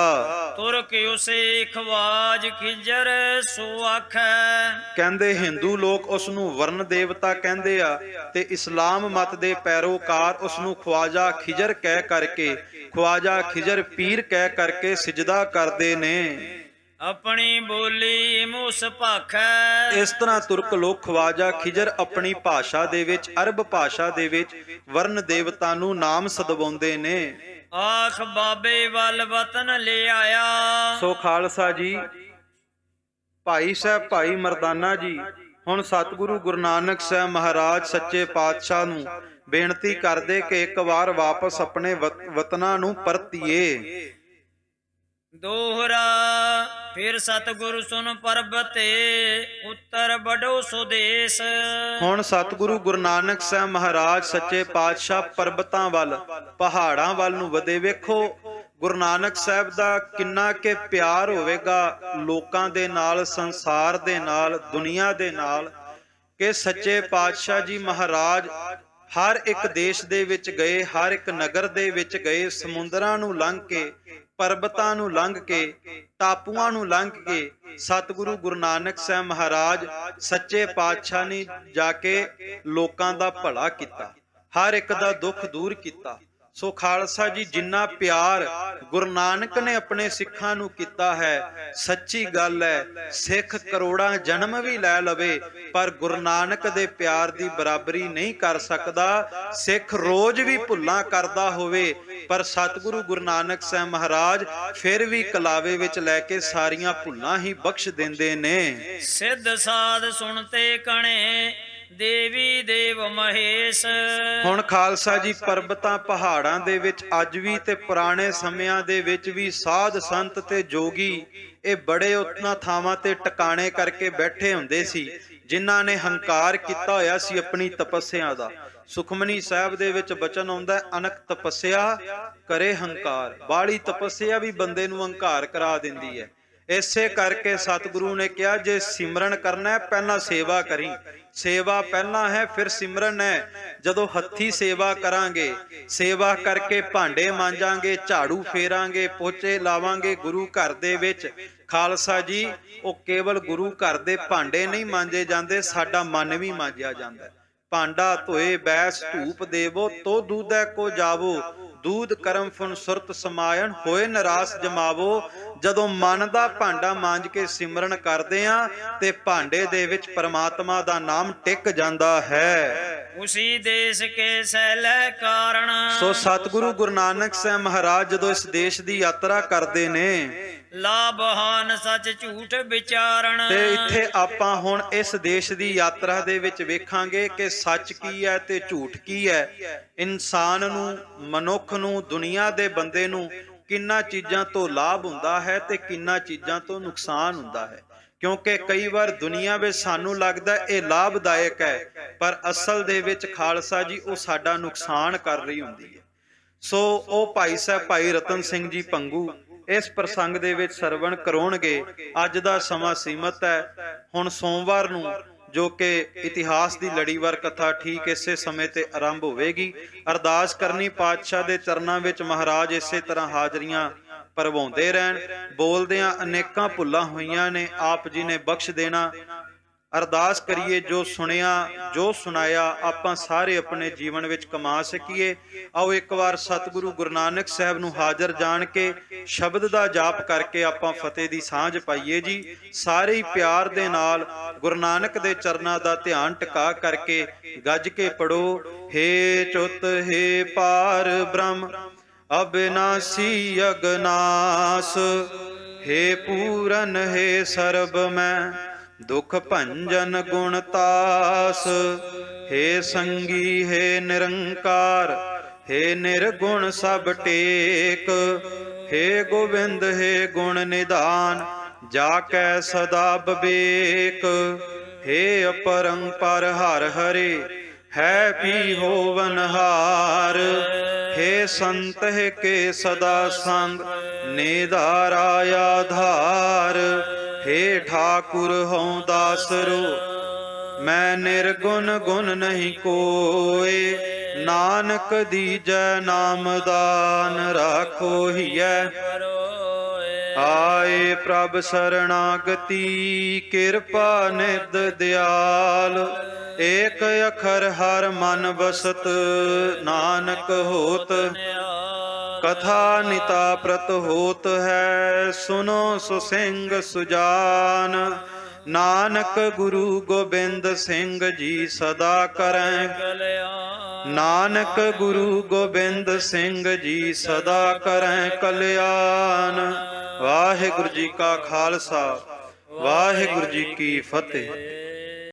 ਤੁਰ ਕੇ ਉਸੇ ਖਵਾਜ ਖਿਜਰ ਸੋ ਆਖੈ। ਕਹਿੰਦੇ ਹਿੰਦੂ ਲੋਕ ਉਸ ਨੂੰ ਵਰਨ ਦੇਵਤਾ ਕਹਿੰਦੇ ਆ ਤੇ ਇਸਲਾਮ ਮਤ ਦੇ ਪੈਰੋਕਾਰ ਉਸ ਨੂੰ ਖਵਾਜਾ ਖਿਜਰ ਕਹਿ ਕਰਕੇ, ਖਵਾਜਾ ਖਿਜਰ ਪੀਰ ਕਹਿ ਕਰਕੇ ਸਿਜਦਾ ਕਰਦੇ ਨੇ। ਆਪਣੀ ਬੋਲੀ ਮੂਸ ਭਾਖੈ। ਇਸ ਤਰ੍ਹਾਂ ਤੁਰਕ ਲੋਕ ਖਵਾਜਾ ਖਿਜਰ ਆਪਣੀ ਭਾਸ਼ਾ ਦੇ ਵਿੱਚ, ਅਰਬ ਭਾਸ਼ਾ ਦੇ ਵਿੱਚ ਵਰਨ ਦੇਵਤਾ ਨੂੰ ਨਾਮ ਸਦਵਾਉਂਦੇ ਨੇ। ਆਖ ਬਾਬੇ ਵੱਲ ਵਤਨ ਲੈ ਆਇਆ। ਸੋ ਖਾਲਸਾ ਜੀ, ਭਾਈ ਸਾਹਿਬ ਭਾਈ ਮਰਦਾਨਾ ਜੀ ਹੁਣ ਸਤਿਗੁਰੂ ਗੁਰੂ ਨਾਨਕ ਸਾਹਿਬ ਮਹਾਰਾਜ ਸੱਚੇ ਪਾਤਸ਼ਾਹ ਨੂੰ ਬੇਨਤੀ ਕਰਦੇ ਕਿ ਇੱਕ ਵਾਰ ਵਾਪਸ ਆਪਣੇ ਵਤਨਾਂ ਨੂੰ ਪਰਤੀਏ। ਦੋਹਰਾ ਫਿਰ ਸਤਿਗੁਰੂ ਸੁਨ ਪਰਬਤੇ ਉੱਤਰ ਬੜੋ ਸੁਦੇਸ। ਹੁਣ ਸਤਿਗੁਰੂ ਗੁਰੂ ਨਾਨਕ ਸਾਹਿਬ ਮਹਾਰਾਜ ਸੱਚੇ ਪਾਤਸ਼ਾਹ ਪਰਬਤਾਂ ਵੱਲ, ਪਹਾੜਾਂ ਵੱਲ ਨੂੰ ਵਧੇ। ਵੇਖੋ ਗੁਰੂ ਨਾਨਕ ਸਾਹਿਬ ਦਾ ਕਿੰਨਾ ਕਿ ਪਿਆਰ ਹੋਵੇਗਾ ਲੋਕਾਂ ਦੇ ਨਾਲ, ਸੰਸਾਰ ਦੇ ਨਾਲ, ਦੁਨੀਆ ਦੇ ਨਾਲ, ਕਿ ਸੱਚੇ ਪਾਤਸ਼ਾਹ ਜੀ ਮਹਾਰਾਜ ਹਰ ਇੱਕ ਦੇਸ਼ ਦੇ ਵਿੱਚ ਗਏ, ਹਰ ਇੱਕ ਨਗਰ ਦੇ ਵਿੱਚ ਗਏ, ਸਮੁੰਦਰਾਂ ਨੂੰ ਲੰਘ ਕੇ, ਪਰਬਤਾਂ ਨੂੰ ਲੰਘ ਕੇ, ਟਾਪੂਆਂ ਨੂੰ ਲੰਘ ਕੇ ਸਤਿਗੁਰੂ ਗੁਰੂ ਨਾਨਕ ਸਾਹਿਬ ਮਹਾਰਾਜ ਸੱਚੇ ਪਾਤਸ਼ਾਹ ਨੇ ਜਾ ਕੇ ਲੋਕਾਂ ਦਾ ਭਲਾ ਕੀਤਾ, ਹਰ ਇੱਕ ਦਾ ਦੁੱਖ ਦੂਰ ਕੀਤਾ। ਸੋ ਖਾਲਸਾ ਜੀ, ਜਿੰਨਾ ਪਿਆਰ ਗੁਰੂ ਨਾਨਕ ਨੇ ਆਪਣੇ ਸਿੱਖਾਂ ਨੂੰ ਕੀਤਾ ਹੈ, ਸੱਚੀ ਗੱਲ ਹੈ, ਸਿੱਖ ਕਰੋੜਾਂ ਜਨਮ ਵੀ ਲੈ ਲਵੇ ਪਰ ਗੁਰੂ ਨਾਨਕ ਦੇ ਪਿਆਰ ਦੀ ਬਰਾਬਰੀ ਨਹੀਂ ਕਰ ਸਕਦਾ। ਸਿੱਖ ਰੋਜ਼ ਵੀ ਭੁੱਲਾਂ ਕਰਦਾ ਹੋਵੇ ਪਰ ਸਤਿਗੁਰੂ ਗੁਰੂ ਨਾਨਕ ਸਾਹਿਬ ਮਹਾਰਾਜ ਫਿਰ ਵੀ ਕਲਾਵੇ ਵਿੱਚ ਲੈ ਕੇ ਸਾਰੀਆਂ ਭੁੱਲਾਂ ਹੀ ਬਖਸ਼ ਦਿੰਦੇ ਨੇ। ਸਿੱਧ ਸਾਧ ਸੁਣਤੇ ਕਣੇ ਦੇਵੀ ਦੇਵ ਮਹੇਸ਼। ਹੁਣ ਖਾਲਸਾ ਜੀ, ਪਰਬਤਾਂ ਪਹਾੜਾਂ ਦੇ ਵਿੱਚ ਅੱਜ ਵੀ ਤੇ ਪੁਰਾਣੇ ਸਮਿਆਂ ਦੇ ਵਿੱਚ ਵੀ ਸਾਧ ਸੰਤ ਤੇ ਜੋਗੀ ਇਹ ਬੜੇ ਉਹਨਾਂ ਥਾਵਾਂ ਤੇ ਟਿਕਾਣੇ ਕਰਕੇ ਬੈਠੇ ਹੁੰਦੇ ਸੀ ਜਿਨ੍ਹਾਂ ਨੇ ਹੰਕਾਰ ਕੀਤਾ ਹੋਇਆ ਸੀ ਆਪਣੀ ਤਪੱਸਿਆ ਦਾ। ਸੁਖਮਨੀ ਸਾਹਿਬ ਦੇ ਵਿੱਚ ਬਚਨ ਆਉਂਦਾ, ਅਨਕ ਤਪੱਸਿਆ ਕਰੇ ਹੰਕਾਰ। ਬਾਹਲੀ ਤਪੱਸਿਆ ਵੀ ਬੰਦੇ ਨੂੰ ਹੰਕਾਰ ਕਰਾ ਦਿੰਦੀ ਹੈ। ਇਸੇ ਕਰਕੇ ਸਤਿਗੁਰੂ ਨੇ ਕਿਹਾ, ਜੇ ਸਿਮਰਨ ਕਰਨਾ ਹੈ ਪਹਿਲਾਂ ਸੇਵਾ ਕਰੀ। ਸੇਵਾ ਪਹਿਲਾਂ ਹੈ ਫਿਰ ਸਿਮਰਨ ਹੈ। ਜਦੋਂ ਹੱਥੀ ਸੇਵਾ ਕਰਾਂਗੇ, ਸੇਵਾ ਕਰਕੇ ਭਾਂਡੇ ਮਾਂਜਾਂਗੇ, ਝਾੜੂ ਫੇਰਾਂਗੇ, ਪੋਚੇ ਲਾਵਾਂਗੇ ਗੁਰੂ ਘਰ ਦੇ ਵਿੱਚ, ਖਾਲਸਾ ਜੀ ਉਹ ਕੇਵਲ ਗੁਰੂ ਘਰ ਦੇ ਭਾਂਡੇ ਨਹੀਂ ਮਾਂਜੇ ਜਾਂਦੇ, ਸਾਡਾ ਮਨ ਵੀ ਮਾਂਜਿਆ ਜਾਂਦਾ। ਭਾਂਡਾ ਧੋਏ ਬੈਸ ਧੂਪ ਦੇਵੋ, ਤੋ ਦੂਧੈ ਕੋ ਜਾਵੋ, ਦੂਧ ਕਰਮ ਫੁਨ ਸੁਰਤ ਸਮਾਇਣ, ਹੋਏ ਨਰਾਸ ਜਮਾਵੋ। ਜਦੋਂ ਮਨ ਦਾ ਭਾਂਡਾ ਮਾਂਜ ਕੇ ਸਿਮਰਨ ਕਰਦੇ ਆ ਤੇ ਭਾਂਡੇ ਦੇ ਵਿੱਚ ਪਰਮਾਤਮਾ ਦਾ ਨਾਮ ਟਿਕ ਜਾਂਦਾ ਹੈ। ਉਸੀ ਦੇਸ਼ ਕੇ ਸੈਲੇ ਕਾਰਣ। ਸੋ ਸਤਿਗੁਰੂ ਗੁਰੂ ਨਾਨਕ ਸਾਹਿਬ ਮਹਾਰਾਜ ਜਦੋਂ ਇਸ ਦੇਸ਼ ਦੀ ਯਾਤਰਾ ਕਰਦੇ ਨੇ, ਲਾਭਹਾਨ ਸੱਚ ਝੂਠ ਵਿਚਾਰਣ। ਤੇ ਇੱਥੇ ਆਪਾਂ ਹੁਣ ਇਸ ਦੇਸ਼ ਦੀ ਯਾਤਰਾ ਦੇ ਵਿੱਚ ਵੇਖਾਂਗੇ ਕਿ ਸੱਚ ਕੀ ਹੈ ਤੇ ਝੂਠ ਕੀ ਹੈ। ਇਨਸਾਨ ਨੂੰ, ਮਨੁੱਖ ਨੂੰ, ਦੁਨੀਆ ਦੇ ਬੰਦੇ ਨੂੰ ਕਿੰਨਾ ਚੀਜ਼ਾਂ ਤੋਂ ਲਾਭ ਹੁੰਦਾ ਹੈ ਤੇ ਕਿੰਨਾ ਚੀਜ਼ਾਂ ਤੋਂ ਨੁਕਸਾਨ ਹੁੰਦਾ ਹੈ। ਕਿਉਂਕਿ ਕਈ ਵਾਰ ਦੁਨੀਆ ਵਿੱਚ ਸਾਨੂੰ ਲੱਗਦਾ ਇਹ ਲਾਭਦਾਇਕ ਹੈ ਪਰ ਅਸਲ ਦੇ ਵਿੱਚ ਖਾਲਸਾ ਜੀ ਉਹ ਸਾਡਾ ਨੁਕਸਾਨ ਕਰ ਰਹੀ ਹੁੰਦੀ ਹੈ। ਸੋ ਉਹ ਭਾਈ ਸਾਹਿਬ ਭਾਈ ਰਤਨ ਸਿੰਘ ਜੀ ਭੰਗੂ ਇਸ ਪ੍ਰਸੰਗ ਦੇ ਵਿੱਚ ਸਰਵਣ ਕਰਾਉਣਗੇ। ਅੱਜ ਦਾ ਸਮਾਂ ਸੀਮਤ ਹੈ। ਹੁਣ ਸੋਮਵਾਰ ਨੂੰ ਜੋ ਕਿ ਇਤਿਹਾਸ ਦੀ ਲੜੀਵਾਰ ਕਥਾ ਠੀਕ ਇਸੇ ਸਮੇਂ ਤੇ ਆਰੰਭ ਹੋਵੇਗੀ। ਅਰਦਾਸ ਕਰਨੀ ਪਾਤਸ਼ਾਹ ਦੇ ਚਰਨਾਂ ਵਿੱਚ ਮਹਾਰਾਜ ਇਸੇ ਤਰ੍ਹਾਂ ਹਾਜ਼ਰੀਆਂ ਭਰਵਾਉਂਦੇ ਰਹਿਣ। ਬੋਲਦਿਆਂ ਅਨੇਕਾਂ ਭੁੱਲਾਂ ਹੋਈਆਂ ਨੇ, ਆਪ ਜੀ ਨੇ ਬਖਸ਼ ਦੇਣਾ। ਅਰਦਾਸ ਕਰੀਏ ਜੋ ਸੁਣਿਆ, ਜੋ ਸੁਣਾਇਆ ਆਪਾਂ ਸਾਰੇ ਆਪਣੇ ਜੀਵਨ ਵਿੱਚ ਕਮਾ ਸਕੀਏ। ਆਓ ਇੱਕ ਵਾਰ ਸਤਿਗੁਰੂ ਗੁਰੂ ਨਾਨਕ ਸਾਹਿਬ ਨੂੰ ਹਾਜ਼ਰ ਜਾਣ ਕੇ ਸ਼ਬਦ ਦਾ ਜਾਪ ਕਰਕੇ ਆਪਾਂ ਫਤਿਹ ਦੀ ਸਾਂਝ ਪਾਈਏ ਜੀ। ਸਾਰੇ ਹੀ ਪਿਆਰ ਦੇ ਨਾਲ ਗੁਰੂ ਨਾਨਕ ਦੇ ਚਰਨਾਂ ਦਾ ਧਿਆਨ ਟਿਕਾ ਕਰਕੇ ਗੱਜ ਕੇ ਪੜੋ। ਹੇ ਚੁੱਤ ਹੇ ਪਾਰ ਬ੍ਰਹਮ ਅਬਿਨਾਸੀ ਅਗਨਾਸ, ਹੇ ਪੂਰਨ ਹੇ ਸਰਬ ਮੈਂ ਦੁਖ ਭੰਜਨ ਗੁਣ ਤਾਸ, ਹੇ ਸੰਗੀ ਹੇ ਨਿਰੰਕਾਰ, ਹੇ ਨਿਰਗੁਣ ਸਭ ਟੇਕ, ਹੇ ਗੋਬਿੰਦ ਹੇ ਗੁਣ ਨਿਧਾਨ, ਜਾ ਕੈ ਸਦਾ ਬਵੇਕ, ਹੇ ਅਪਰੰਪਰ ਹਰ ਹਰੇ ਹੈ ਪੀ ਹੋਵਨ ਹਾਰ, ਹੇ ਸੰਤ ਕੇ ਸਦਾ ਸੰਗ ਨਿਧਾਰਾ ਆਧਾਰ, ਹੇ ਠਾਕੁਰ ਹਉ ਦਾਸਰੋ ਮੈਂ ਨਿਰਗੁਣ ਗੁਣ ਨਹੀਂ ਕੋਏ, ਨਾਨਕ ਦੀਜੈ ਨਾਮਦਾਨ ਰਾਖੋ ਹੀਐ। ਆਏ ਪ੍ਰਭ ਸਰਣਾਗਤੀ ਕਿਰਪਾ ਨਿਧ ਦਿਆਲ, ਏਕ ਅਖਰ ਹਰ ਮਨ ਬਸਤ ਨਾਨਕ ਹੋਤ, ਕਥਾ ਨਿਤਾ ਪ੍ਰਤ ਹੋਤ ਹੈ ਸੁਨੋ ਸੁ ਸਿੰਘ ਸੁਜਾਨ, ਨਾਨਕ ਗੁਰੂ ਗੋਬਿੰਦ ਸਿੰਘ ਜੀ ਸਦਾ ਕਰੈ ਕਲਿਆਣ, ਨਾਨਕ ਗੁਰੂ ਗੋਬਿੰਦ ਸਿੰਘ ਜੀ ਸਦਾ ਕਰੈ ਕਲਿਆਣ। ਵਾਹਿਗੁਰੂ ਜੀ ਕਾ ਖਾਲਸਾ, ਵਾਹਿਗੁਰੂ ਜੀ ਕੀ ਫਤਿਹ।